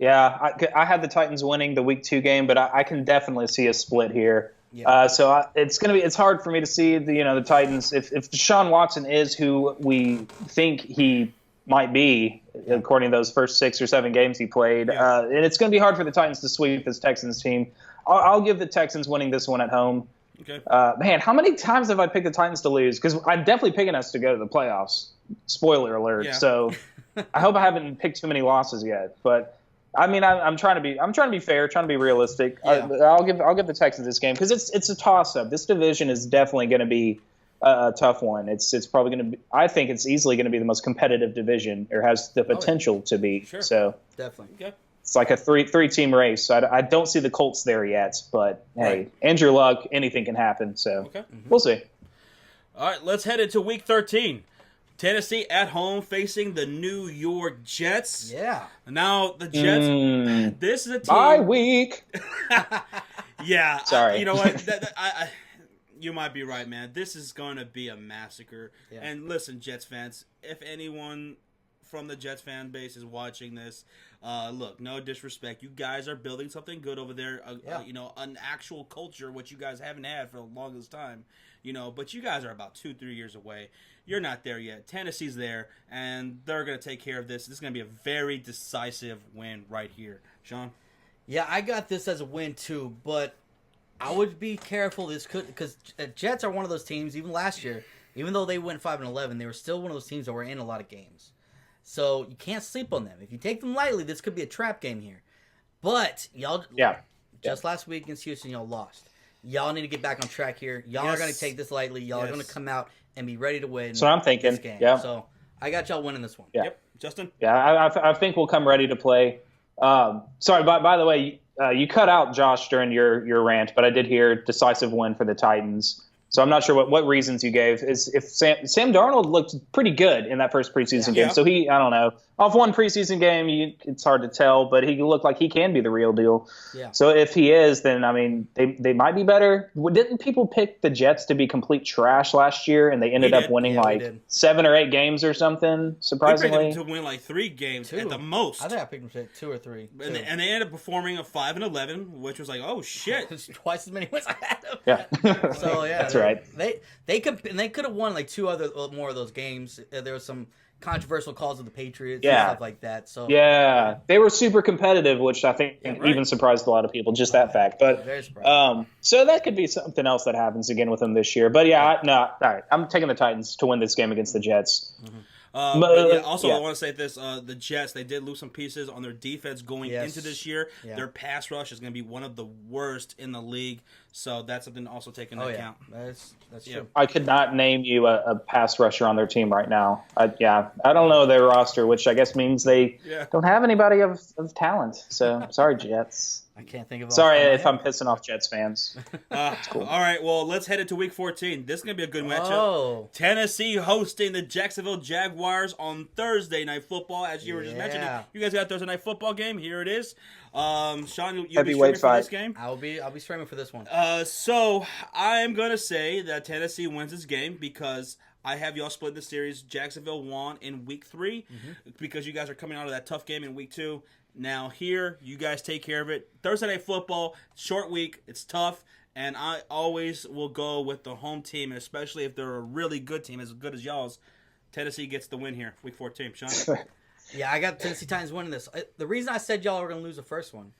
Yeah, I had the Titans winning the Week 2 game, but I can definitely see a split here. Yeah. It's hard for me to see the Titans if Deshaun Watson is who we think he might be according to those first 6 or 7 games he played, and it's going to be hard for the Titans to sweep this Texans team. I'll give the Texans winning this one at home. Okay. Man, how many times have I picked the Titans to lose? Because I'm definitely picking us to go to the playoffs. Spoiler alert. Yeah. So I hope I haven't picked too many losses yet, but. I mean, I'm trying to be fair, trying to be realistic. Yeah. I'll give the Texans this game because it's a toss-up. This division is definitely going to be a tough one. It's probably going to be. I think it's easily going to be the most competitive division, or has the potential to be. Sure. So definitely. Okay. It's like a three-team race. So I don't see the Colts there yet, but hey, Andrew Luck, anything can happen. So we'll see. All right, let's head into Week 13. Tennessee at home facing the New York Jets. Yeah. Now, the Jets, this is a team. Bye week. Yeah. Sorry. You know what? You might be right, man. This is going to be a massacre. Yeah. And listen, Jets fans, if anyone from the Jets fan base is watching this, look, no disrespect. You guys are building something good over there. An actual culture, which you guys haven't had for the longest time. But you guys are about 2-3 years away. You're not there yet. Tennessee's there, and they're going to take care of this. This is going to be a very decisive win right here. Sean? Yeah, I got this as a win too, but I would be careful. Because Jets are one of those teams, even last year, even though they went 5-11, they were still one of those teams that were in a lot of games. So you can't sleep on them. If you take them lightly, this could be a trap game here. But y'all, just last week against Houston, y'all lost. y'all need to get back on track here. Y'all are going to take this lightly. Y'all are going to come out and be ready to win. So I'm thinking, this game. Yeah. So I got y'all winning this one. Yeah. Yep, Justin. Yeah, I think we'll come ready to play. Sorry, by the way, you cut out Josh during your rant, but I did hear decisive win for the Titans. So I'm not sure what reasons you gave. If Sam Darnold looked pretty good in that first preseason game, so I don't know, off one preseason game, it's hard to tell, but he looked like he can be the real deal. Yeah. So if he is, then I mean they might be better. Didn't people pick the Jets to be complete trash last year, and they ended up winning 7 or 8 games or something? Surprisingly, we picked them to win like 3 games at the most. I think I picked them to 2 or 3. And they ended up performing a 5-11, which was like, oh shit, it's twice as many wins I had them. Yeah. So yeah, that's right. They could have won like 2 more of those games. There was some controversial calls of the Patriots and stuff like that. So yeah, they were super competitive, which I think even surprised a lot of people. Just that fact, but so that could be something else that happens again with them this year. But all right, I'm taking the Titans to win this game against the Jets. Mm-hmm. I want to say this: the Jets, they did lose some pieces on their defense going into this year. Yeah. Their pass rush is going to be one of the worst in the league, so that's something to also take into account. That's true. I could not name you a pass rusher on their team right now. I don't know their roster, which I guess means they don't have anybody of talent. So sorry, Jets. I can't think of. Sorry if I'm pissing off Jets fans. Cool. All right, well, let's head into Week 14. This is going to be a good matchup. Tennessee hosting the Jacksonville Jaguars on Thursday Night Football, as you were just mentioning. You guys got a Thursday Night Football game. Here it is. Sean, you'll be streaming for this game? I'll be streaming for this one. So I'm going to say that Tennessee wins this game because I have y'all split the series. Jacksonville won in Week 3 because you guys are coming out of that tough game in Week 2. Now here, you guys take care of it. Thursday Night Football, short week, it's tough, and I always will go with the home team, especially if they're a really good team, as good as y'all's. Tennessee gets the win here, Week 14. Sean? Yeah, I got Tennessee Titans winning this. The reason I said y'all are going to lose the first one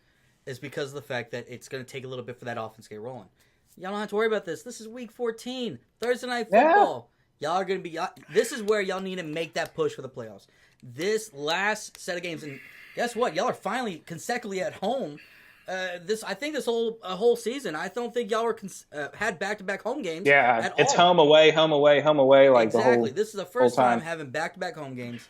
is because of the fact that it's going to take a little bit for that offense to get rolling. Y'all don't have to worry about this. This is Week 14, Thursday Night Football. Y'all are going to be. This is where y'all need to make that push for the playoffs. This last set of games, and guess what? Y'all are finally consecutively at home. I think this whole season, I don't think y'all were had back-to-back home games. Yeah, it's home away, home away, home away. Like exactly. This is the first time having back-to-back home games.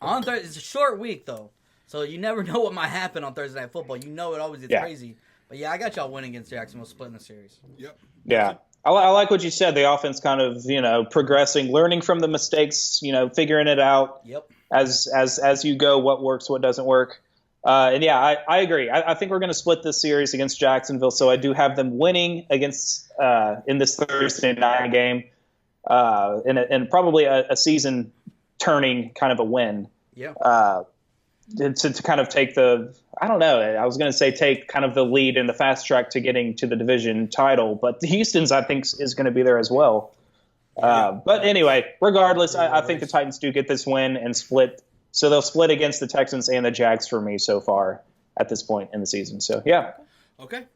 On Thursday, it's a short week though, so you never know what might happen on Thursday Night Football. You know it always gets crazy. But yeah, I got y'all winning against Jacksonville, splitting the series. Yep. Yeah. I like what you said. The offense kind of, progressing, learning from the mistakes, figuring it out. Yep. As you go, what works, what doesn't work. And yeah, I agree. I think we're going to split this series against Jacksonville. So I do have them winning against in this Thursday night game, and probably a season turning kind of a win. Yeah. To kind of take I don't know. I was going to say take kind of the lead in the fast track to getting to the division title, but Houston's I think is going to be there as well. But anyway, regardless, I think the Titans do get this win and split. So they'll split against the Texans and the Jags for me so far at this point in the season. So, yeah. Okay.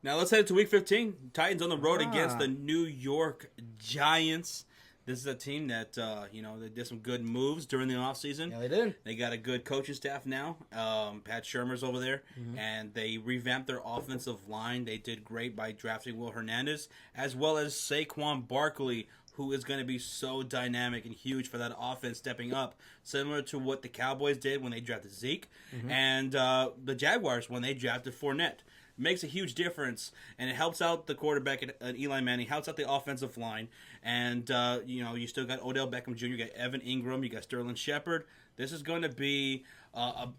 Now let's head to Week 15. Titans on the road against the New York Giants. This is a team that, they did some good moves during the offseason. Yeah, they did. They got a good coaching staff now. Pat Shurmur's over there. And they revamped their offensive line. They did great by drafting Will Hernandez, as well as Saquon Barkley, who is going to be so dynamic and huge for that offense stepping up, similar to what the Cowboys did when they drafted Zeke and the Jaguars when they drafted Fournette. Makes a huge difference, and it helps out the quarterback at Eli Manning, helps out the offensive line, and you still got Odell Beckham Jr., you got Evan Ingram, you got Sterling Shepard. This is going to be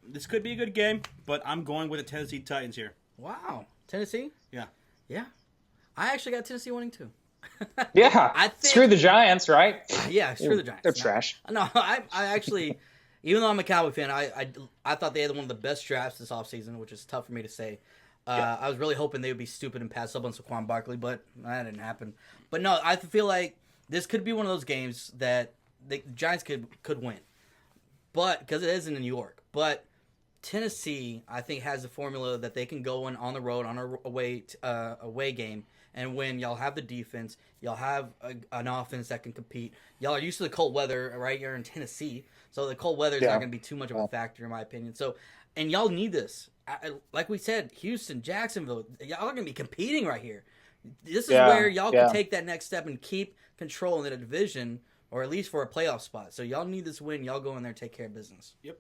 this could be a good game, but I'm going with the Tennessee Titans here. Wow, Tennessee? Yeah. I actually got Tennessee winning too. Yeah, screw the Giants, right? Yeah, screw the Giants. They're trash. No, I actually, even though I'm a Cowboy fan, I thought they had one of the best drafts this offseason, which is tough for me to say. I was really hoping they would be stupid and pass up on Saquon Barkley, but that didn't happen. But no, I feel like this could be one of those games that the Giants could win, but because it is in New York. But Tennessee, I think, has a formula that they can go on the road on a away game and win. Y'all have the defense. Y'all have an offense that can compete. Y'all are used to the cold weather, right? You're in Tennessee, so the cold weather is not going to be too much of a factor, in my opinion. So, and y'all need this. Like we said, Houston, Jacksonville, y'all are going to be competing right here. This is where y'all can take that next step and keep control in the division, or at least for a playoff spot. So y'all need this win. Y'all go in there and take care of business. Yep.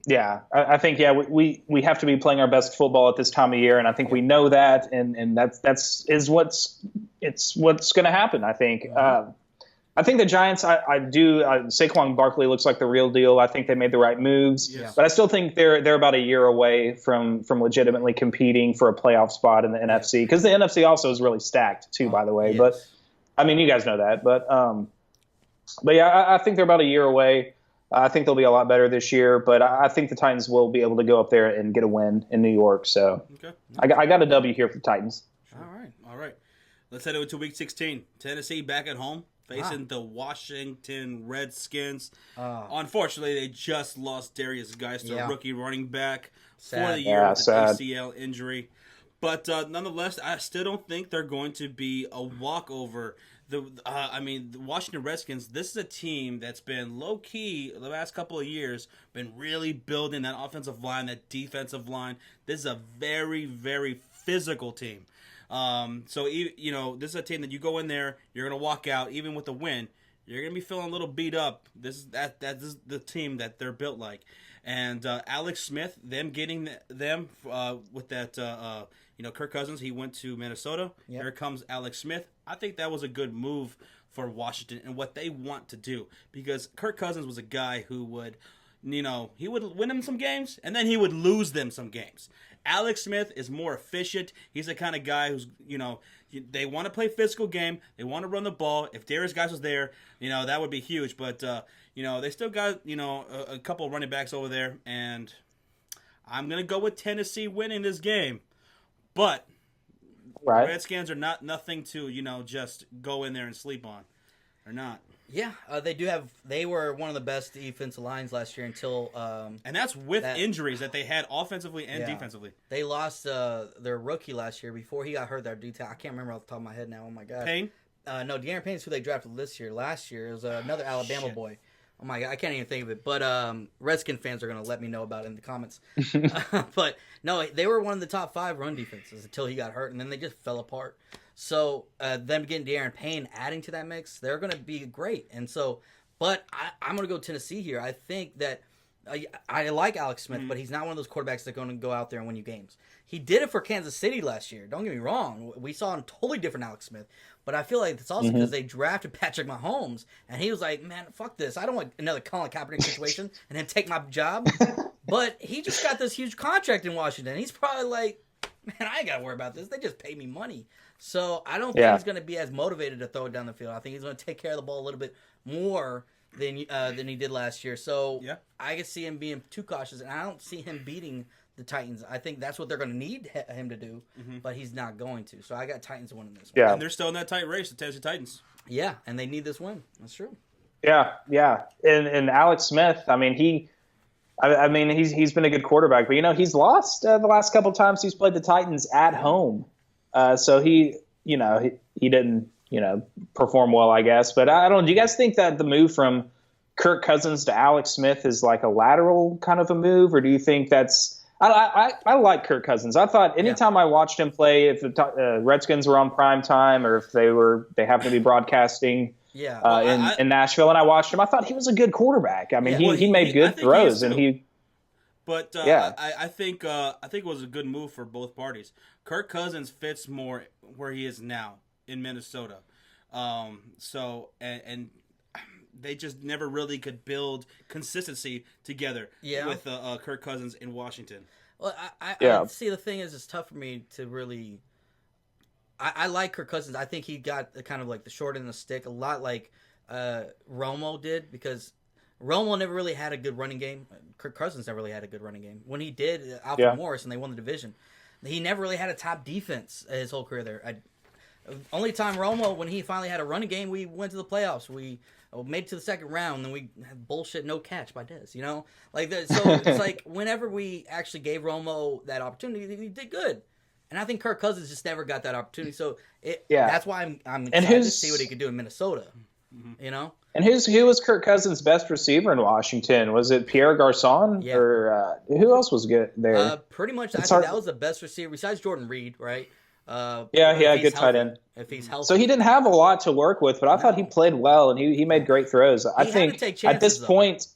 Yeah, I think we have to be playing our best football at this time of year, and I think we know that, and that's what's going to happen. I think. I think the Giants. I do. Saquon Barkley looks like the real deal. I think they made the right moves, but I still think they're about a year away from legitimately competing for a playoff spot in the NFC, because the NFC also is really stacked too. By the way, but I mean, you guys know that, but yeah, I think they're about a year away. I think they'll be a lot better this year, but I think the Titans will be able to go up there and get a win in New York. So I got a W here for the Titans. All right. Let's head over to Week 16. Tennessee back at home facing the Washington Redskins. Unfortunately, they just lost Darius Geister, rookie running back, for the year with an ACL injury. But nonetheless, I still don't think they're going to be a walkover. The Washington Redskins, this is a team that's been low-key the last couple of years, been really building that offensive line, that defensive line. This is a very, very physical team. So, this is a team that you go in there, you're going to walk out, even with a win, you're going to be feeling a little beat up. This is the team that they're built like. And Alex Smith, them getting them with that, Kirk Cousins, he went to Minnesota. Yep. Here comes Alex Smith. I think that was a good move for Washington and what they want to do, because Kirk Cousins was a guy who would, he would win them some games and then he would lose them some games. Alex Smith is more efficient. He's the kind of guy who's, they want to play physical game. They want to run the ball. If Darius Guys was there, that would be huge. But, they still got, a couple of running backs over there. And I'm going to go with Tennessee winning this game. But Redskins are nothing to, just go in there and sleep on. They're not. Yeah, they were one of the best defensive lines last year until... and that's with injuries that they had offensively and defensively. They lost their rookie last year before he got hurt, their D-tackle. I can't remember off the top of my head now. Oh, my God. Payne? No, De'Aaron Payne's who they drafted this year. Last year, it was another Alabama boy. Oh, my God. I can't even think of it. But Redskin fans are going to let me know about it in the comments. But, no, they were one of the top 5 run defenses until he got hurt, and then they just fell apart. So, them getting De'Aaron Payne, adding to that mix, they're going to be great. And so, but I'm going to go Tennessee here. I think that I like Alex Smith, but he's not one of those quarterbacks that's going to go out there and win you games. He did it for Kansas City last year. Don't get me wrong. We saw a totally different Alex Smith. But I feel like it's also because they drafted Patrick Mahomes, and he was like, man, fuck this. I don't want another Colin Kaepernick situation and him take my job. But he just got this huge contract in Washington. He's probably like, man, I ain't got to worry about this. They just pay me money. So I don't think he's going to be as motivated to throw it down the field. I think he's going to take care of the ball a little bit more than he did last year. So I can see him being too cautious, and I don't see him beating the Titans. I think that's what they're going to need him to do, but he's not going to. So I got Titans winning this one. Yeah. And they're still in that tight race, the Tennessee Titans. Yeah, and they need this win. That's true. Yeah. And Alex Smith, I mean, he's been a good quarterback, but, he's lost the last couple times he's played the Titans at home. So he didn't, perform well, I guess. But I don't know. Do you guys think that the move from Kirk Cousins to Alex Smith is like a lateral kind of a move, or do you think that's? I like Kirk Cousins. I thought anytime I watched him play, if the Redskins were on prime time or if they happened to be broadcasting in Nashville, and I watched him, I thought he was a good quarterback. I mean, he made good throws, and he. But I think it was a good move for both parties. Kirk Cousins fits more where he is now in Minnesota. And they just never really could build consistency together with Kirk Cousins in Washington. Well, I see, the thing is, it's tough for me to really. I like Kirk Cousins. I think he got the kind of like the short end of the stick, a lot like Romo did, because Romo never really had a good running game. Kirk Cousins never really had a good running game. When he did, Alfred Morris, and they won the division, he never really had a top defense his whole career there. Only time Romo, when he finally had a running game, we went to the playoffs. We made it to the second round, and then we had bullshit no catch by Dez, So it's like whenever we actually gave Romo that opportunity, he did good. And I think Kirk Cousins just never got that opportunity. So that's why I'm excited to see what he could do in Minnesota. And who was Kirk Cousins' best receiver in Washington? Was it Pierre Garçon or who else was good there? Pretty much, I think that was the best receiver besides Jordan Reed, right? Good tight end. If he's healthy. So he didn't have a lot to work with, but I thought he played well and he made great throws. I think chances, at this point,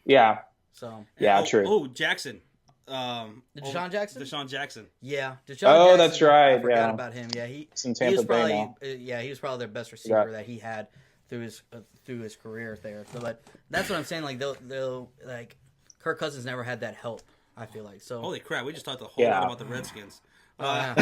yeah. So true. Oh, Jackson. DeSean Jackson? DeSean Jackson. Yeah. DeSean Jackson, that's right. I forgot about him. Yeah, he was probably he was probably their best receiver that he had through his career there. So, but that's what I'm saying. Like they'll like Kirk Cousins never had that help. I feel like so. Holy crap! We just talked a whole lot about the Redskins. I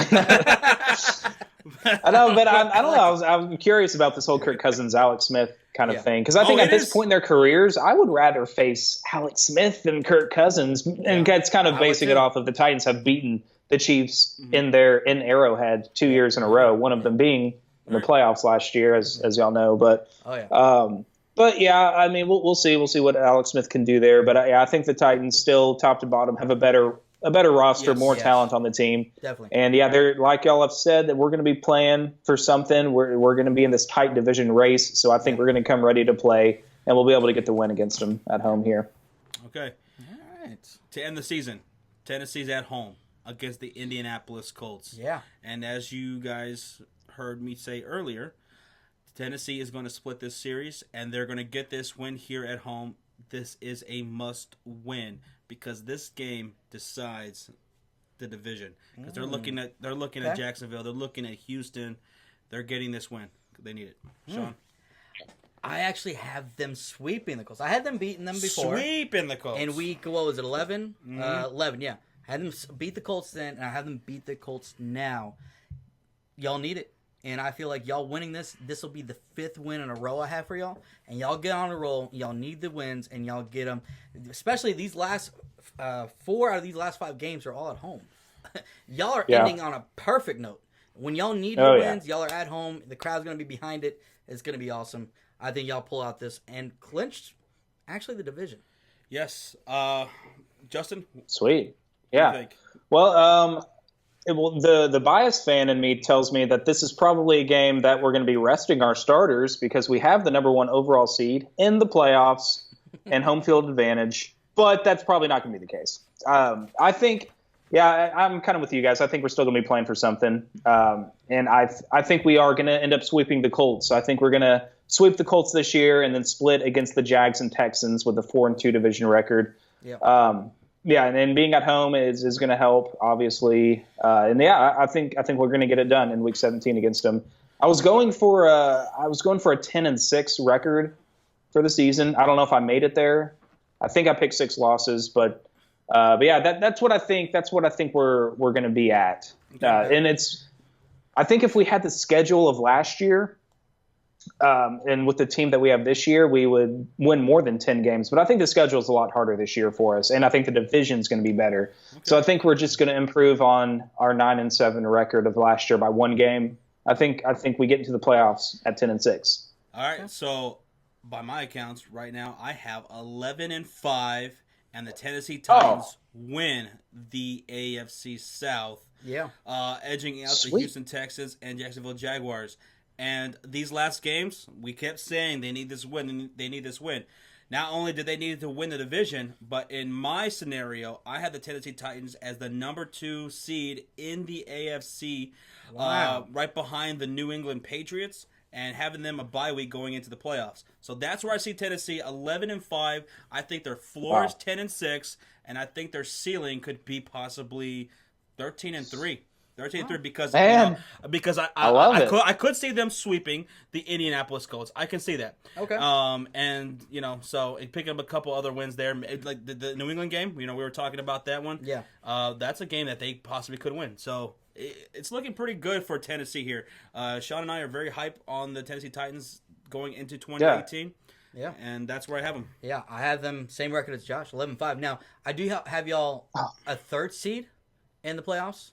know, but I don't know. I'm curious about this whole Kirk Cousins, Alex Smith kind of thing, because I think at this point in their careers, I would rather face Alex Smith than Kirk Cousins, and that's kind of basing it off of the Titans have beaten the Chiefs in Arrowhead 2 years in a row, one of them being in the playoffs last year, as y'all know. But yeah, I mean, we'll see what Alex Smith can do there. But I think the Titans still, top to bottom, have a better roster, more talent on the team. Definitely. And they're like y'all have said that we're going to be playing for something. We're going to be in this tight division race. So I think we're going to come ready to play, and we'll be able to get the win against them at home here. Okay. All right. To end the season, Tennessee's at home against the Indianapolis Colts. Yeah. And as you guys heard me say earlier, Tennessee is going to split this series, and they're going to get this win here at home. This is a must win, because this game decides the division. Because they're looking at Jacksonville, they're looking at Houston, they're getting this win. They need it. Sean? I actually have them sweeping the Colts. I had them beating them before. Sweeping the Colts. In week, what was it, 11? 11, yeah. I had them beat the Colts then, and I have them beat the Colts now. Y'all need it. And I feel like y'all winning this will be the 5th win in a row I have for y'all. And y'all get on a roll. Y'all need the wins, and y'all get them. Especially these last 4 out of these last 5 games are all at home. Y'all are ending on a perfect note. When y'all need your wins, y'all are at home. The crowd's going to be behind it. It's going to be awesome. I think y'all pull out this and clinch, actually, the division. Yes. Justin? Sweet. What do you think? Well, the biased fan in me tells me that this is probably a game that we're going to be resting our starters because we have the number 1 overall seed in the playoffs and home field advantage. But that's probably not going to be the case. I think, I'm kind of with you guys. I think we're still going to be playing for something. And I think we are going to end up sweeping the Colts. So I think we're going to sweep the Colts this year and then split against the Jags and Texans with a 4-2 division record. Yep. And then being at home is going to help, obviously. I think we're going to get it done in Week 17 against them. I was going for a 10-6 record for the season. I don't know if I made it there. I think I picked 6 losses, but that's what I think. That's what I think we're going to be at. I think if we had the schedule of last year, and with the team that we have this year, we would win more than 10 games. But I think the schedule is a lot harder this year for us, and I think the division is going to be better. Okay. So I think we're just going to improve on our 9-7 record of last year by 1 game. I think we get into the playoffs at 10-6. All right. So by my accounts, right now I have 11-5, and the Tennessee Titans win the AFC South. Yeah. Edging out the Houston Texans and Jacksonville Jaguars. And these last games, we kept saying they need this win. They need this win. Not only did they need to win the division, but in my scenario, I had the Tennessee Titans as the number 2 seed in the AFC, right behind the New England Patriots, and having them a bye week going into the playoffs. So that's where I see Tennessee 11-5. I think their floor is 10-6, and I think their ceiling could be possibly 13-3. 13-3 because I could see them sweeping the Indianapolis Colts. I can see that. Okay. So picking up a couple other wins there, like the New England game. We were talking about that one. Yeah. That's a game that they possibly could win. So it's looking pretty good for Tennessee here. Sean and I are very hyped on the Tennessee Titans going into 2018. Yeah. And that's where I have them. Yeah, I have them same record as Josh, 11-5. Now I do have y'all a 3rd seed in the playoffs.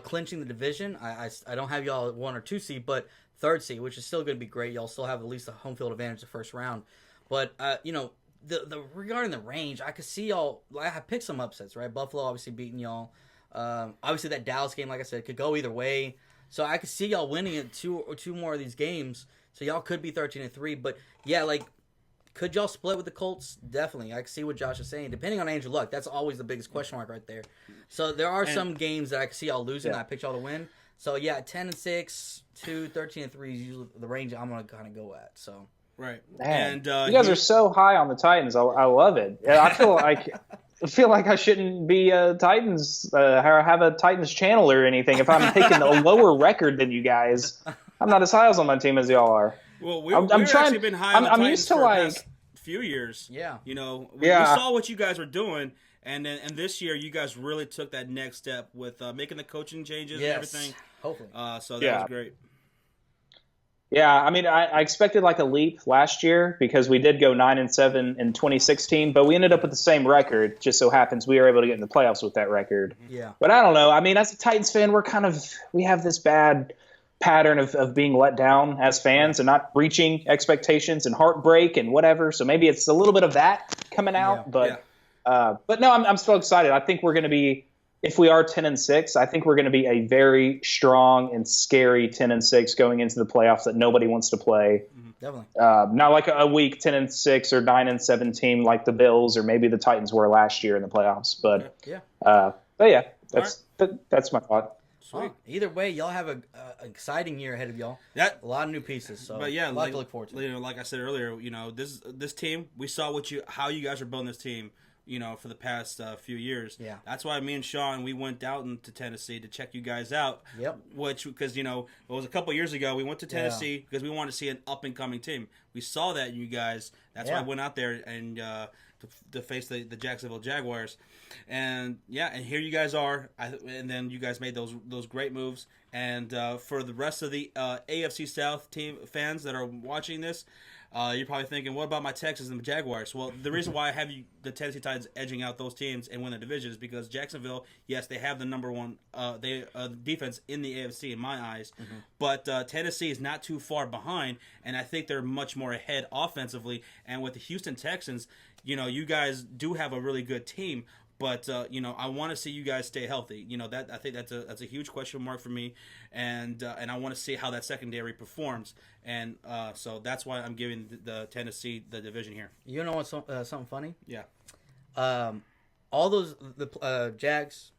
Clinching the division. I don't have y'all at 1 or 2 seed, but 3rd seed, which is still going to be great. Y'all still have at least a home field advantage the first round. But the regarding the range, I could see y'all. I have picked some upsets, right? Buffalo obviously beating y'all. Obviously that Dallas game, like I said, could go either way. So I could see y'all winning it 2 more of these games. So y'all could be 13-3. But yeah, could y'all split with the Colts? Definitely. I can see what Josh is saying. Depending on Andrew Luck, that's always the biggest question mark right there. So there are some games that I can see y'all losing. I picked y'all to win. So yeah, 10-6 to 13-3 is usually the range I'm gonna kind of go at. So right, man, and you guys are so high on the Titans. I love it. I feel like I shouldn't be a Titans or have a Titans channel or anything. If I'm taking a lower record than you guys, I'm not as high on my team as y'all are. Well, we've actually been high on the Titans for the past few years. Yeah, we saw what you guys were doing, and this year you guys really took that next step with making the coaching changes and everything. Hopefully, so that was great. Yeah, I mean, I expected like a leap last year because we did go 9-7 in 2016, but we ended up with the same record. Just so happens we were able to get in the playoffs with that record. Yeah. But I don't know. I mean, as a Titans fan, we have this bad pattern of being let down as fans and not reaching expectations and heartbreak and whatever. So maybe it's a little bit of that coming out. But no, I'm still excited. I think we're going to be. If we are 10-6, I think we're going to be a very strong and scary 10-6 going into the playoffs that nobody wants to play. Definitely. Not like a weak 10-6 or 9-7 team like the Bills or maybe the Titans were last year in the playoffs. But that's my thought. Sweet. Either way, y'all have an exciting year ahead of y'all. A lot of new pieces. So, but yeah, a lot to look forward to. Like I said earlier, this team, we saw how you guys are building this team. For the past few years. Yeah. That's why me and Sean, we went out into Tennessee to check you guys out. Yep. Because, it was a couple years ago, we went to Tennessee because we wanted to see an up-and-coming team. We saw that in you guys. That's why I went out there and to face the Jacksonville Jaguars. And, and here you guys are. And then you guys made those great moves. And for the rest of the AFC South team fans that are watching this, you're probably thinking, what about my Texans and the Jaguars? Well, the reason why I have the Tennessee Titans edging out those teams and win the division is because Jacksonville, yes, they have the number one defense in the AFC in my eyes, but Tennessee is not too far behind, and I think they're much more ahead offensively. And with the Houston Texans, you guys do have a really good team. But I want to see you guys stay healthy. I think that's a huge question mark for me, and I want to see how that secondary performs. And so that's why I'm giving the Tennessee the division here. You know what's something funny? Yeah. All those the Jags,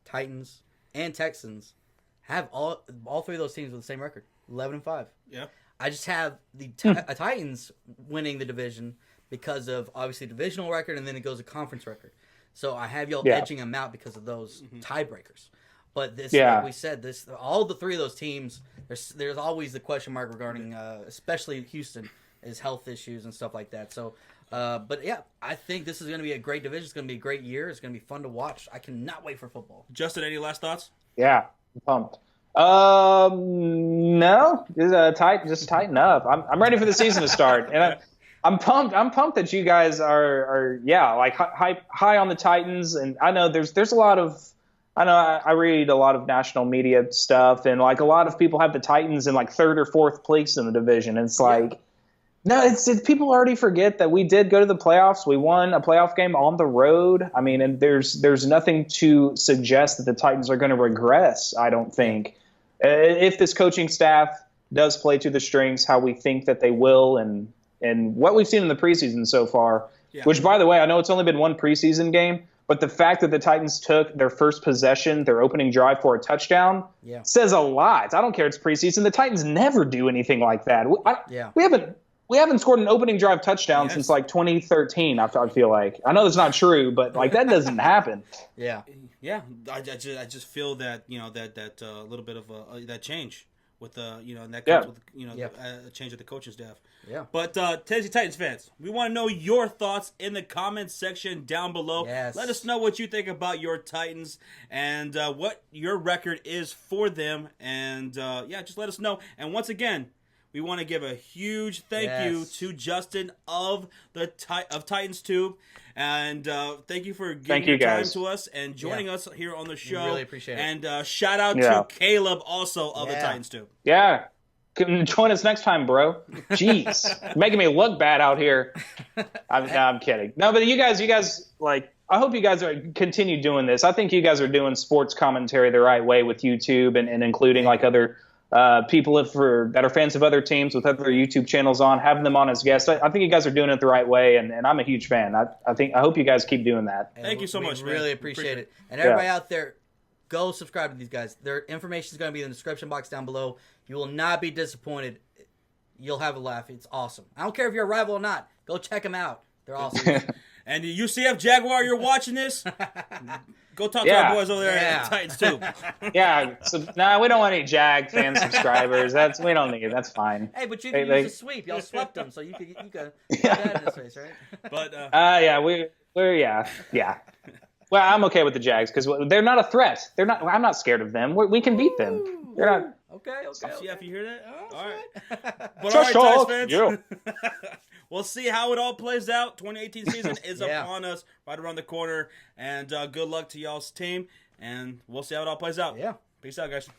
Titans, and Texans have all three of those teams with the same record, 11-5. Yeah. I just have the Titans winning the division because of obviously divisional record, and then it goes to conference record. So I have y'all edging them out because of those tiebreakers. But like we said, all the three of those teams, there's always the question mark regarding, especially Houston, is health issues and stuff like that. So, but yeah, I think this is going to be a great division. It's going to be a great year. It's going to be fun to watch. I cannot wait for football. Justin, any last thoughts? Yeah, I'm pumped. No, just tighten up. I'm ready for the season to start, and I'm pumped. I'm pumped that you guys are like high on the Titans, and I know there's a lot of. I read a lot of national media stuff, and like a lot of people have the Titans in like third or fourth place in the division. And it's like, no, it's people already forget that we did go to the playoffs. We won a playoff game on the road. I mean, and there's nothing to suggest that the Titans are going to regress. I don't think if this coaching staff does play to the strengths how we think that they will, and what we've seen in the preseason so far, which, by the way, I know it's only been one preseason game, but the fact that the Titans took their first possession, their opening drive for a touchdown, says a lot. I don't care it's preseason. The Titans never do anything like that. We haven't scored an opening drive touchdown since like 2013, I feel like. I know that's not true, but like that doesn't happen. Yeah. I just feel that, that little bit of that change. With and that comes with a change of the coaching staff. Yeah. But Tennessee Titans fans, we want to know your thoughts in the comments section down below. Yes. Let us know what you think about your Titans and what your record is for them. And just let us know. And once again, we want to give a huge thank you to Justin of Titans Tube, and thank you for giving your time to us and joining us here on the show. We really appreciate it. And shout out to Caleb also of the Titans Tube. Yeah, join us next time, bro. Jeez, making me look bad out here. I'm kidding. No, but you guys like. I hope you guys continue doing this. I think you guys are doing sports commentary the right way with YouTube and including like other. People that are fans of other teams with other YouTube channels on, having them on as guests. I think you guys are doing it the right way, and I'm a huge fan. I hope you guys keep doing that. Thank you so much, man. Really appreciate it. And everybody out there, go subscribe to these guys. Their information is going to be in the description box down below. You will not be disappointed. You'll have a laugh. It's awesome. I don't care if you're a rival or not. Go check them out. They're awesome. And the UCF Jaguar, you're watching this? Go talk to our boys over there at Titans too. Yeah. So, we don't want any Jag fan subscribers. We don't need it. That's fine. Hey, but you can use a sweep. Y'all swept them, so you can put that in this face, right? But yeah. Well, I'm okay with the Jags because they're not a threat. They're not. I'm not scared of them. We can beat them. They're not. Okay. UCF, you hear that? Oh, all right. right. But all right, Titans fans. Yeah. We'll see how it all plays out. 2018 season is upon us, right around the corner. And good luck to y'all's team. And we'll see how it all plays out. Yeah. Peace out, guys.